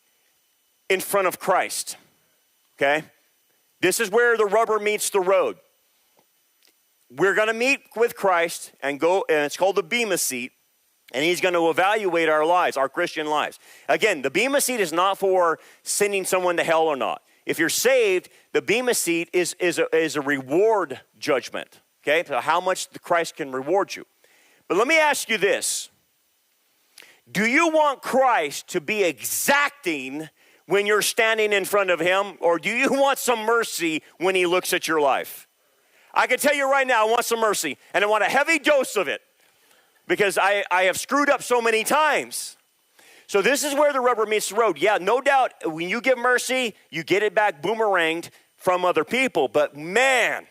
in front of Christ. Okay? This is where the rubber meets the road. We're going to meet with Christ and it's called the Bema seat, and he's going to evaluate our lives, our Christian lives. Again, the Bema seat is not for sending someone to hell or not. If you're saved, the Bema seat is a reward judgment. Okay, so how much Christ can reward you. But let me ask you this. Do you want Christ to be exacting when you're standing in front of him, or do you want some mercy when he looks at your life? I can tell you right now, I want some mercy, and I want a heavy dose of it because I have screwed up so many times. So this is where the rubber meets the road. Yeah, no doubt, when you give mercy, you get it back boomeranged from other people. But man,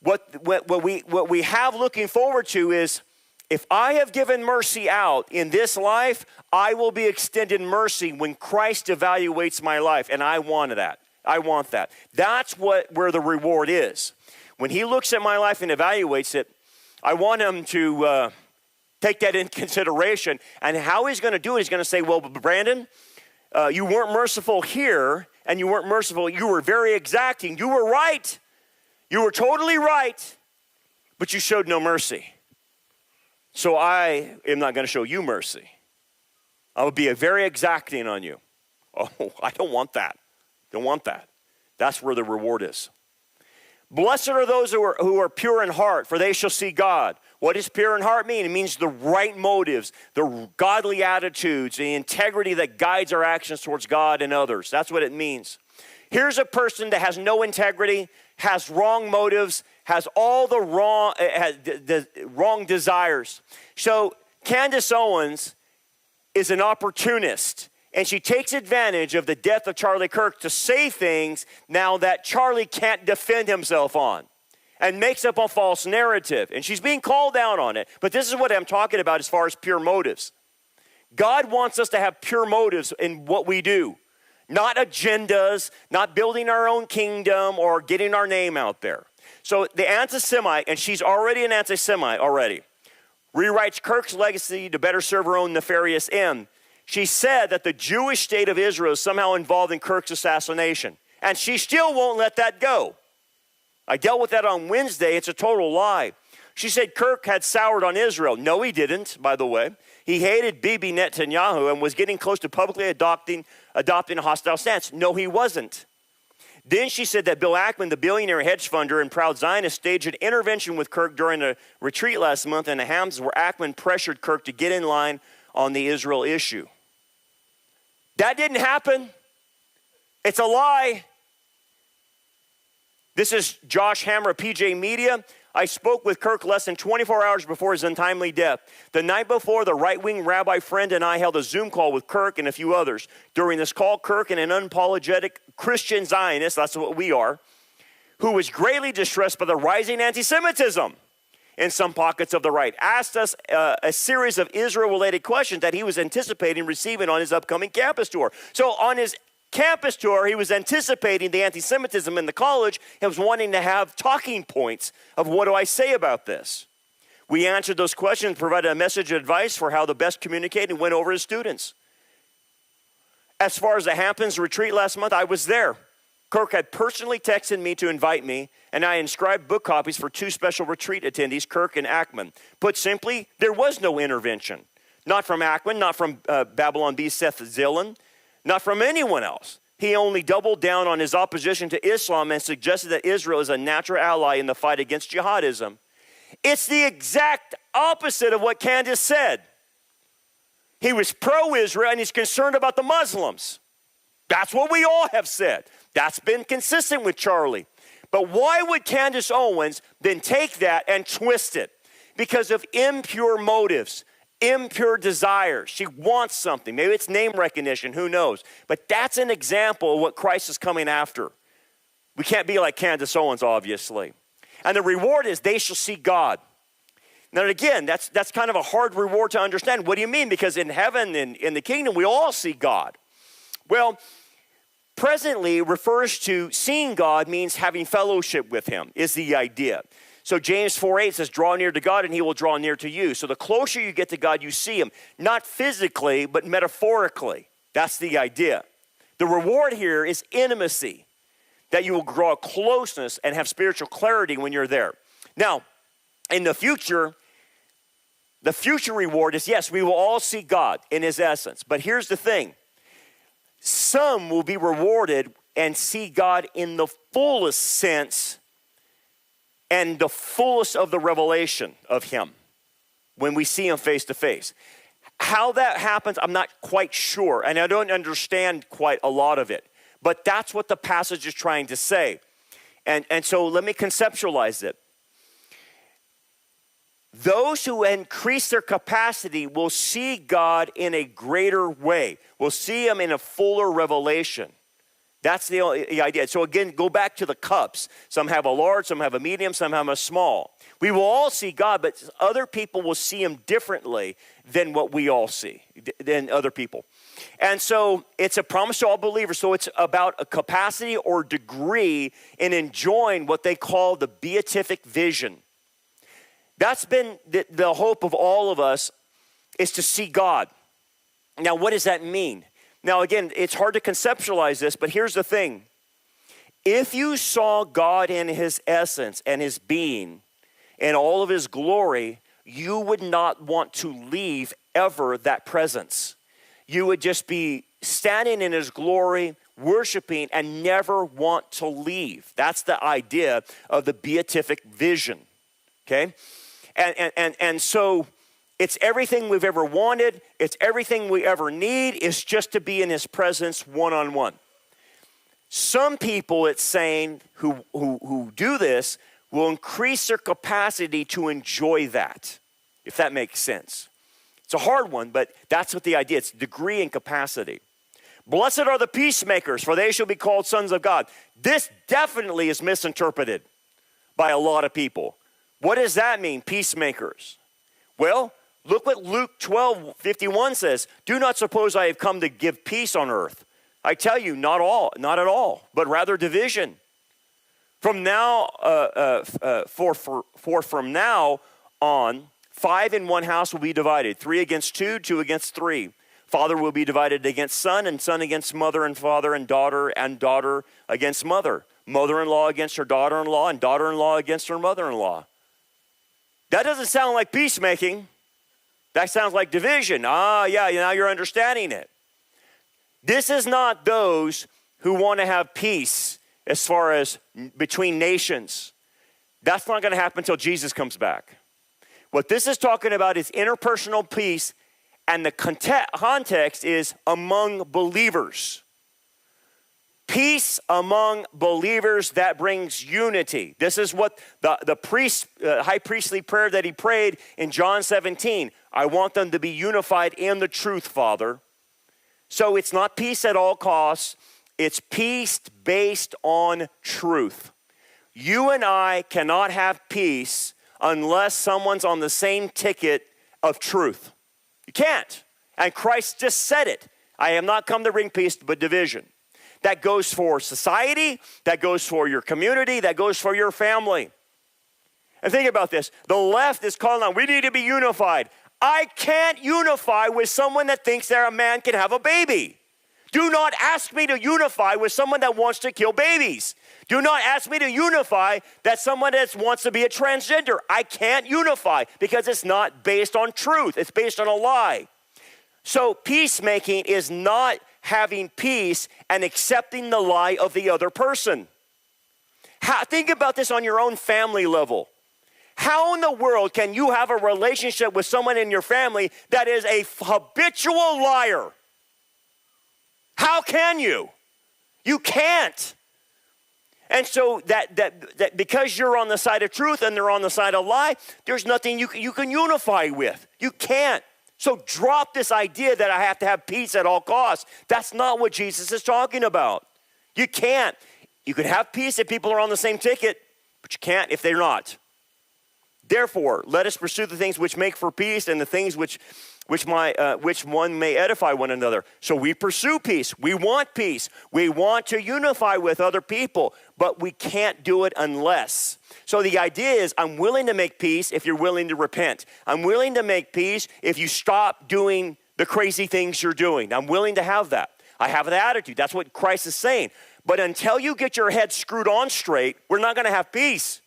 what we have looking forward to is, if I have given mercy out in this life, I will be extended mercy when Christ evaluates my life, and I want that. I want that. That's where the reward is. When he looks at my life and evaluates it, I want him to take that in consideration. And how he's going to do it, he's going to say, well, Brandon, you weren't merciful here, and you weren't merciful. You were very exacting. You were right. You were totally right, but you showed no mercy. So I am not going to show you mercy. I will be very exacting on you. Oh, I don't want that. Don't want that. That's where the reward is. Blessed are those who are pure in heart, for they shall see God. What does pure in heart mean? It means the right motives, the godly attitudes, the integrity that guides our actions towards God and others. That's what it means. Here's a person that has no integrity, has wrong motives, has all the wrong desires. So Candace Owens is an opportunist, and she takes advantage of the death of Charlie Kirk to say things now that Charlie can't defend himself on, and makes up a false narrative. And she's being called out on it. But this is what I'm talking about as far as pure motives. God wants us to have pure motives in what we do. Not agendas, not building our own kingdom or getting our name out there. So the anti-Semite, and she's already an anti-Semite already, rewrites Kirk's legacy to better serve her own nefarious end. She said that the Jewish state of Israel is somehow involved in Kirk's assassination. And she still won't let that go. I dealt with that on Wednesday. It's a total lie. She said Kirk had soured on Israel. No, he didn't, by the way. he hated Bibi Netanyahu and was getting close to publicly adopting a hostile stance. No, he wasn't. Then she said that Bill Ackman, the billionaire hedge funder and proud Zionist, staged an intervention with Kirk during a retreat last month in the Hamptons where Ackman pressured Kirk to get in line on the Israel issue. That didn't happen. It's a lie. This is Josh Hammer of PJ Media. I spoke with Kirk less than 24 hours before his untimely death. The night before, the right-wing rabbi friend and I held a Zoom call with Kirk and a few others. During this call, Kirk, and an unapologetic Christian Zionist, that's what we are, who was greatly distressed by the rising anti-Semitism in some pockets of the right, asked us a series of Israel-related questions that he was anticipating receiving on his upcoming campus tour. So on his campus tour, he was anticipating the anti-Semitism in the college and was wanting to have talking points of what do I say about this. We answered those questions, provided a message of advice for how to best communicate, and went over his students. As far as the Hamptons retreat last month, I was there. Kirk had personally texted me to invite me, and I inscribed book copies for 2 special retreat attendees, Kirk and Ackman. Put simply, there was no intervention. Not from Ackman, not from Babylon B. Seth Zillan, not from anyone else. He only doubled down on his opposition to Islam and suggested that Israel is a natural ally in the fight against jihadism. It's the exact opposite of what Candace said. He was pro-Israel and he's concerned about the Muslims. That's what we all have said. That's been consistent with Charlie. But why would Candace Owens then take that and twist it? Because of impure motives. Impure desires. She wants something. Maybe it's name recognition. Who knows? But that's an example of what Christ is coming after. We can't be like Candace Owens, obviously. And the reward is they shall see God. Now, again, that's kind of a hard reward to understand. What do you mean? Because in heaven, in the kingdom, we all see God. Well, presently refers to seeing God means having fellowship with him is the idea. So James 4:8 says, draw near to God and he will draw near to you. So the closer you get to God, you see him. Not physically, but metaphorically. That's the idea. The reward here is intimacy, that you will grow a closeness and have spiritual clarity when you're there. Now, in the future reward is, yes, we will all see God in his essence. But here's the thing. Some will be rewarded and see God in the fullest sense and the fullest of the revelation of him when we see him face to face. How that happens, I'm not quite sure, and I don't understand quite a lot of it. But that's what the passage is trying to say. And so let me conceptualize it. Those who increase their capacity will see God in a greater way. Will see him in a fuller revelation. That's the idea. So again, go back to the cups. Some have a large, some have a medium, some have a small. We will all see God, but other people will see him differently than what we all see, than other people. And so it's a promise to all believers. So it's about a capacity or degree in enjoying what they call the beatific vision. That's been the hope of all of us, is to see God. Now, what does that mean? Now, again, it's hard to conceptualize this, but here's the thing. If you saw God in his essence and his being and all of his glory, you would not want to leave ever that presence. You would just be standing in his glory, worshiping, and never want to leave. That's the idea of the beatific vision, okay? And so it's everything we've ever wanted. It's everything we ever need. It's just to be in his presence one-on-one. Some people, it's saying, who do this will increase their capacity to enjoy that, if that makes sense. It's a hard one, but that's what the idea is. It's degree and capacity. Blessed are the peacemakers, for they shall be called sons of God. This definitely is misinterpreted by a lot of people. What does that mean, peacemakers? Well, look what Luke 12:51 says. Do not suppose I have come to give peace on earth. I tell you, not at all, but rather division. From now, from now on, 5 in one house will be divided. 3 against 2, 2 against 3. Father will be divided against son, and son against mother, and father and daughter against mother. Mother-in-law against her daughter-in-law, and daughter-in-law against her mother-in-law. That doesn't sound like peacemaking. That sounds like division. Yeah, now you're understanding it. This is not those who want to have peace as far as between nations. That's not going to happen until Jesus comes back. What this is talking about is interpersonal peace, and the context is among believers. Peace among believers that brings unity. This is what the priest, high priestly prayer that he prayed in John 17. I want them to be unified in the truth, Father. So it's not peace at all costs. It's peace based on truth. You and I cannot have peace unless someone's on the same ticket of truth. You can't. And Christ just said it. I am not come to bring peace but division. That goes for society. That goes for your community. That goes for your family. And think about this. The left is calling on, we need to be unified. I can't unify with someone that thinks that a man can have a baby. Do not ask me to unify with someone that wants to kill babies. Do not ask me to unify that someone that wants to be a transgender. I can't unify because it's not based on truth. It's based on a lie. So peacemaking is not having peace and accepting the lie of the other person. Think about this on your own family level. How in the world can you have a relationship with someone in your family that is a habitual liar? How can you? You can't. And so that because you're on the side of truth and they're on the side of lie, there's nothing you can unify with. You can't. So drop this idea that I have to have peace at all costs. That's not what Jesus is talking about. You can't. You can have peace if people are on the same ticket, but you can't if they're not. Therefore, let us pursue the things which make for peace and the things which one may edify one another. So we pursue peace. We want peace. We want to unify with other people, but we can't do it unless. So the idea is I'm willing to make peace if you're willing to repent. I'm willing to make peace if you stop doing the crazy things you're doing. I'm willing to have that. I have that attitude. That's what Christ is saying. But until you get your head screwed on straight, we're not going to have peace.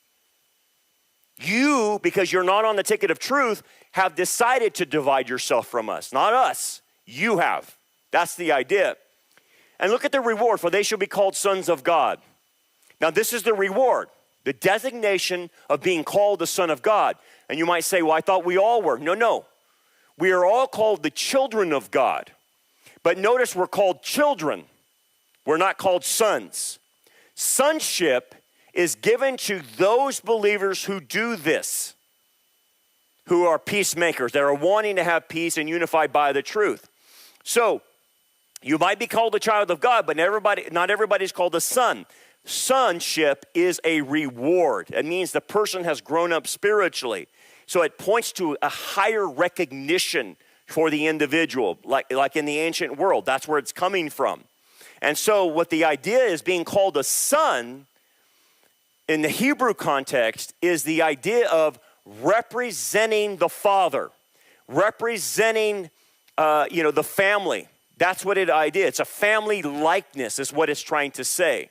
You, because you're not on the ticket of truth, have decided to divide yourself from us. Not us. You have. That's the idea. And look at the reward, for they shall be called sons of God. Now this is the reward, the designation of being called the son of God. And you might say, well, I thought we all were. No. We are all called the children of God. But notice we're called children. We're not called sons. Sonship is given to those believers who do this, who are peacemakers, that are wanting to have peace and unified by the truth. So you might be called a child of God, but not everybody is called a son. Sonship is a reward. It means the person has grown up spiritually. So it points to a higher recognition for the individual, like in the ancient world. That's where it's coming from. And so what the idea is, being called a son in the Hebrew context, is the idea of representing the father, representing the family. That's what the idea. It's a family likeness is what it's trying to say.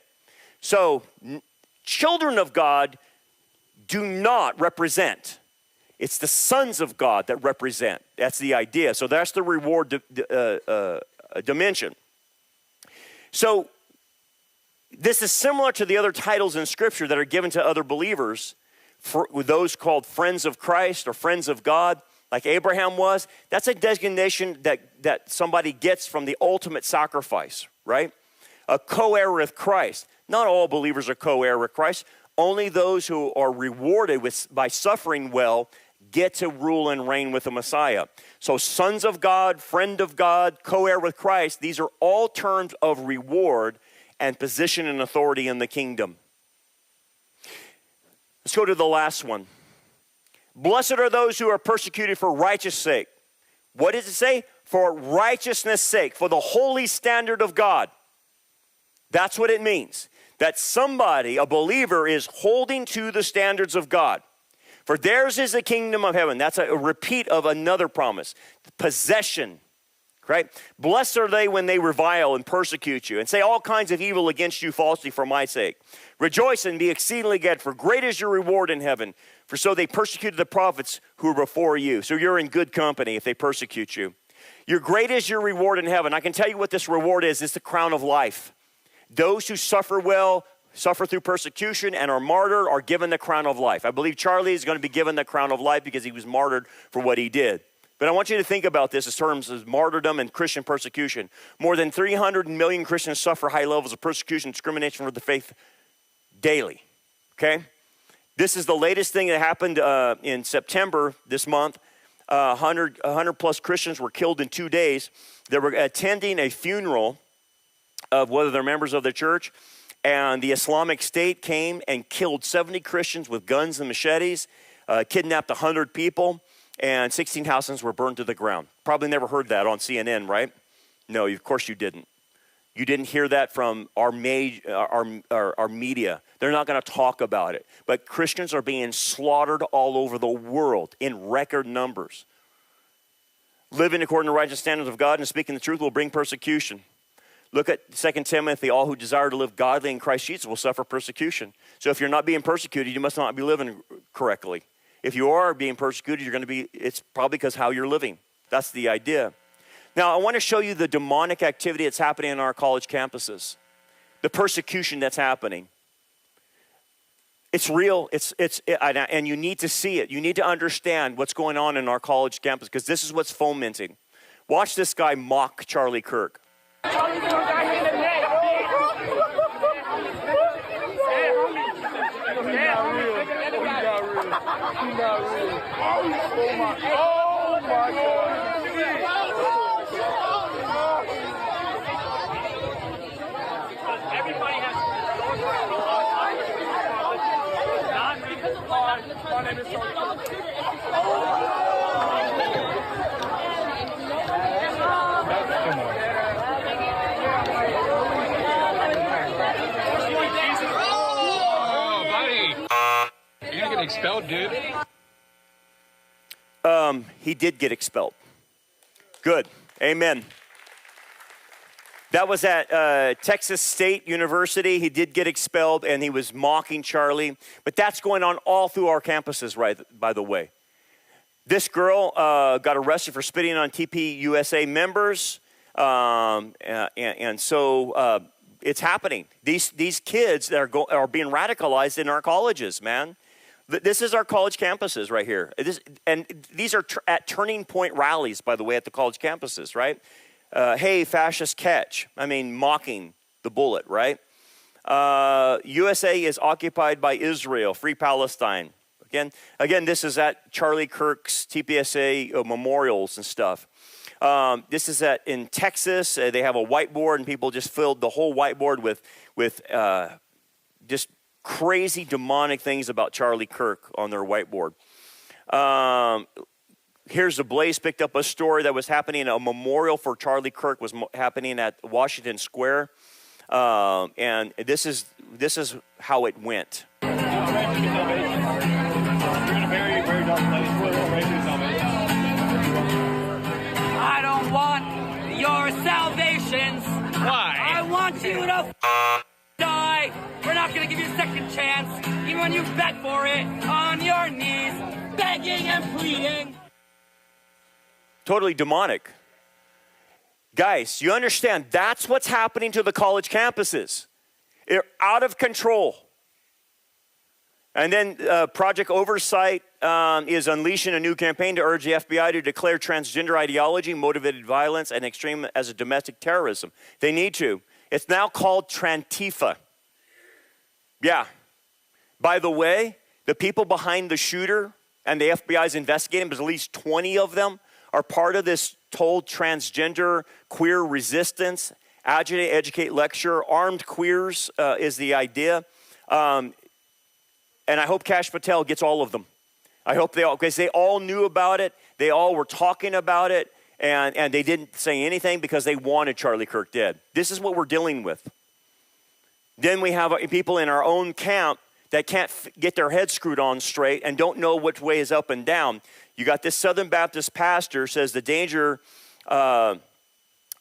So children of God do not represent. It's the sons of God that represent. That's the idea. So that's the reward dimension. So this is similar to the other titles in Scripture that are given to other believers, for those called friends of Christ or friends of God, like Abraham was. That's a designation that somebody gets from the ultimate sacrifice, right? A co-heir with Christ. Not all believers are co-heir with Christ. Only those who are rewarded by suffering well get to rule and reign with the Messiah. So sons of God, friend of God, co-heir with Christ, these are all terms of reward and position and authority in the kingdom. Let's go to the last one. Blessed are those who are persecuted for righteous sake. What does it say? For righteousness' sake, for the holy standard of God. That's what it means. That somebody, a believer, is holding to the standards of God. For theirs is the kingdom of heaven. That's a repeat of another promise. Possession, right? Blessed are they when they revile and persecute you and say all kinds of evil against you falsely for my sake. Rejoice and be exceedingly glad, for great is your reward in heaven. For so they persecuted the prophets who were before you. So you're in good company if they persecute you. Your great is your reward in heaven. I can tell you what this reward is. It's the crown of life. Those who suffer well, suffer through persecution, and are martyred are given the crown of life. I believe Charlie is going to be given the crown of life because he was martyred for what he did. But I want you to think about this in terms of martyrdom and Christian persecution. More than 300 million Christians suffer high levels of persecution and discrimination for the faith daily, okay? This is the latest thing that happened in September this month. 100 plus Christians were killed in 2 days. They were attending a funeral of whether they're members of the church, and the Islamic State came and killed 70 Christians with guns and machetes, kidnapped 100 people, and 16 houses were burned to the ground. Probably never heard that on CNN, right? No, of course you didn't. You didn't hear that from our media. They're not going to talk about it. But Christians are being slaughtered all over the world in record numbers. Living according to righteous standards of God and speaking the truth will bring persecution. Look at 2 Timothy. All who desire to live godly in Christ Jesus will suffer persecution. So if you're not being persecuted, you must not be living correctly. If you are being persecuted, it's probably because how you're living. That's the idea. Now, I want to show you the demonic activity that's happening in our college campuses. The persecution that's happening. It's real, and you need to see it. You need to understand what's going on in our college campus because this is what's fomenting. Watch this guy mock Charlie Kirk. Expelled, dude. He did get expelled. Good. Amen. That was at Texas State University. He did get expelled, and he was mocking Charlie. But that's going on all through our campuses, right, by the way. This girl got arrested for spitting on TPUSA members. And so it's happening. These kids that are being radicalized in our colleges, man. This is our college campuses right here. And these are at turning point rallies, by the way, at the college campuses, right? Hey, fascist catch. I mean, mocking the bullet, right? USA is occupied by Israel, free Palestine. Again, this is at Charlie Kirk's TPSA memorials and stuff. This is in Texas. They have a whiteboard, and people just filled the whole whiteboard with just crazy demonic things about Charlie Kirk on their whiteboard. Here's the Blaze picked up a story that was happening. A memorial for Charlie Kirk was happening at Washington Square, and this is how it went. I don't want your salvations. Why? I want you to die. We're not going to give you a second chance, even when you beg for it on your knees, begging and pleading. Totally demonic. Guys, you understand, that's what's happening to the college campuses. They're out of control. And then Project Oversight is unleashing a new campaign to urge the FBI to declare transgender ideology, motivated violence, and extreme as a domestic terrorism. They need to. It's now called Trantifa. Yeah. By the way, the people behind the shooter and the FBI is investigating, but at least 20 of them are part of this told transgender queer resistance, agitate, educate, lecture, armed queers is the idea. And I hope Kash Patel gets all of them. I hope they all, because they all knew about it. They all were talking about it, and they didn't say anything because they wanted Charlie Kirk dead. This is what we're dealing with. Then we have people in our own camp that can't get their heads screwed on straight and don't know which way is up and down. You got this Southern Baptist pastor says the danger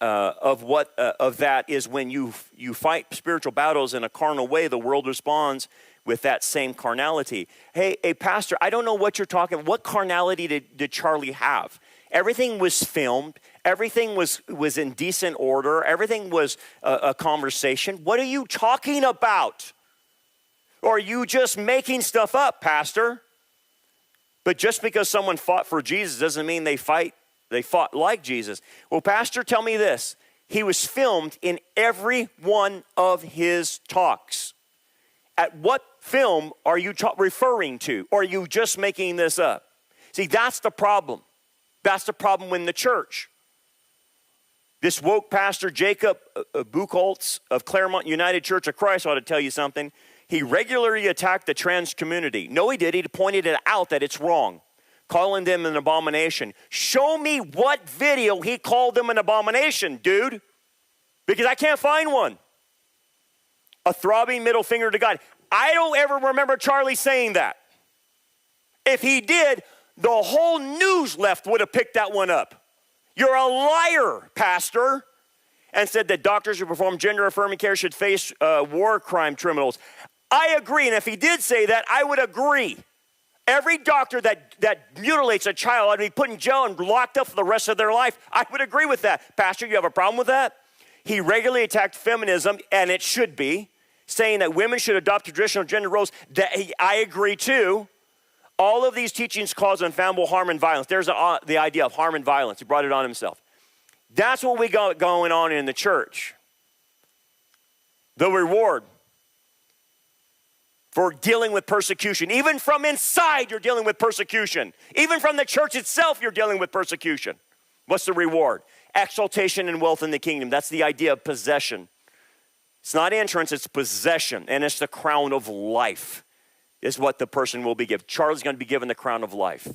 of that is when you fight spiritual battles in a carnal way, the world responds with that same carnality. Hey, pastor, I don't know what you're talking. What carnality did Charlie have? Everything was filmed. Everything was in decent order. Everything was a conversation. What are you talking about? Or are you just making stuff up, pastor? But just because someone fought for Jesus doesn't mean they fought like Jesus. Well, pastor, tell me this. He was filmed in every one of his talks. At what film are you referring to? Or are you just making this up? See, that's the problem. That's the problem in the church. This woke pastor, Jacob Buchholz of Claremont United Church of Christ, ought to tell you something. He regularly attacked the trans community. No, he did. He pointed it out that it's wrong, calling them an abomination. Show me what video he called them an abomination, dude, because I can't find one. A throbbing middle finger to God. I don't ever remember Charlie saying that. If he did, the whole news left would have picked that one up. You're a liar, pastor. And said that doctors who perform gender-affirming care should face war crime criminals. I agree, and if he did say that, I would agree. Every doctor that mutilates a child ought to be put in jail and locked up for the rest of their life. I would agree with that. Pastor, you have a problem with that? He regularly attacked feminism, and it should be, saying that women should adopt traditional gender roles. I agree too. All of these teachings cause infallible harm and violence. There's the idea of harm and violence. He brought it on himself. That's what we got going on in the church. The reward for dealing with persecution. Even from inside, you're dealing with persecution. Even from the church itself, you're dealing with persecution. What's the reward? Exaltation and wealth in the kingdom. That's the idea of possession. It's not entrance, it's possession. And it's the crown of life is what the person will be given. Charlie's going to be given the crown of life.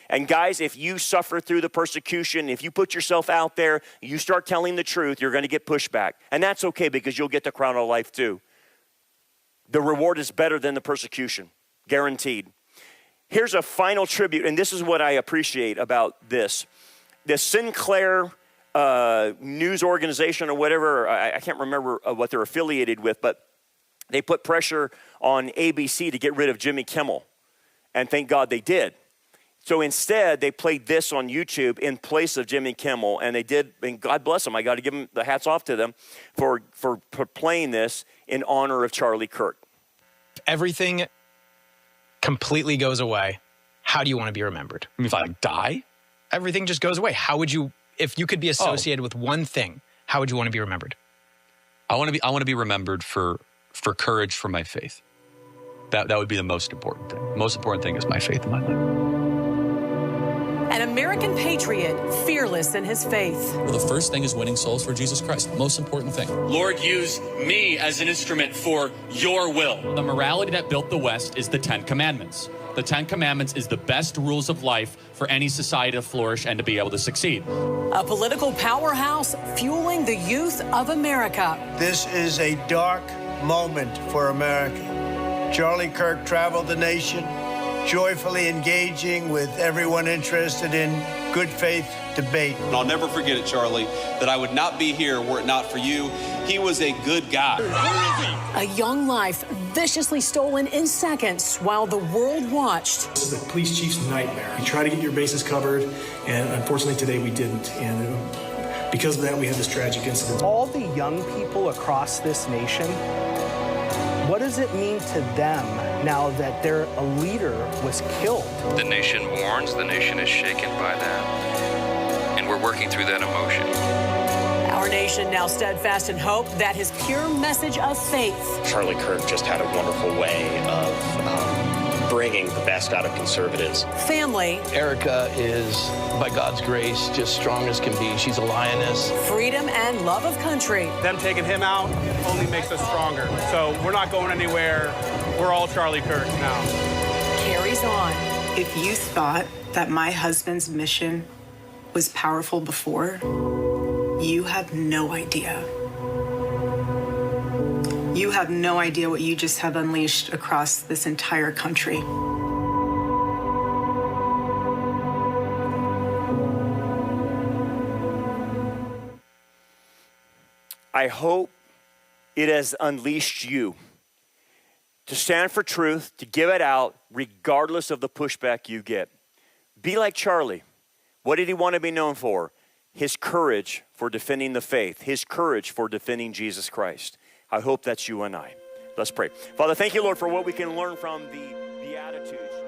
And guys, if you suffer through the persecution, if you put yourself out there, you start telling the truth, you're going to get pushback. And that's okay because you'll get the crown of life too. The reward is better than the persecution, guaranteed. Here's a final tribute, and this is what I appreciate about this. The Sinclair news organization or whatever, I can't remember what they're affiliated with, but they put pressure on ABC to get rid of Jimmy Kimmel. And thank God they did. So instead, they played this on YouTube in place of Jimmy Kimmel, and they did, and God bless them. I got to give them the hats off to them for playing this in honor of Charlie Kirk. Everything completely goes away. How do you want to be remembered? I mean, if I die? Everything just goes away. How would you, if you could be associated with one thing, how would you want to be remembered? I want to be remembered for courage for my faith. That would be the most important thing. The most important thing is my faith in my life. An American patriot, fearless in his faith. Well, the first thing is winning souls for Jesus Christ. Most important thing. Lord, use me as an instrument for your will. The morality that built the West is the 10 Commandments. The 10 Commandments is the best rules of life for any society to flourish and to be able to succeed. A political powerhouse fueling the youth of America. This is a dark moment for America. Charlie Kirk traveled the nation, joyfully engaging with everyone interested in good faith debate. And I'll never forget it, Charlie, that I would not be here were it not for you. He was a good guy. A young life viciously stolen in seconds while the world watched. This is the police chief's nightmare. You try to get your bases covered, and unfortunately today we didn't. And because of that, we had this tragic incident. All the young people across this nation, what does it mean to them now that their leader was killed? The nation mourns, the nation is shaken by that, and we're working through that emotion. Our nation now steadfast in hope that his pure message of faith. Charlie Kirk just had a wonderful way of bringing the best out of conservatives. Family. Erica is, by God's grace, just strong as can be. She's a lioness. Freedom and love of country. Them taking him out only makes us stronger. So we're not going anywhere. We're all Charlie Kirk now. Carries on. If you thought that my husband's mission was powerful before, you have no idea. You have no idea what you just have unleashed across this entire country. I hope it has unleashed you to stand for truth, to give it out, regardless of the pushback you get. Be like Charlie. What did he want to be known for? His courage for defending the faith, his courage for defending Jesus Christ. I hope that's you and I. Let's pray. Father, thank you, Lord, for what we can learn from the Beatitudes.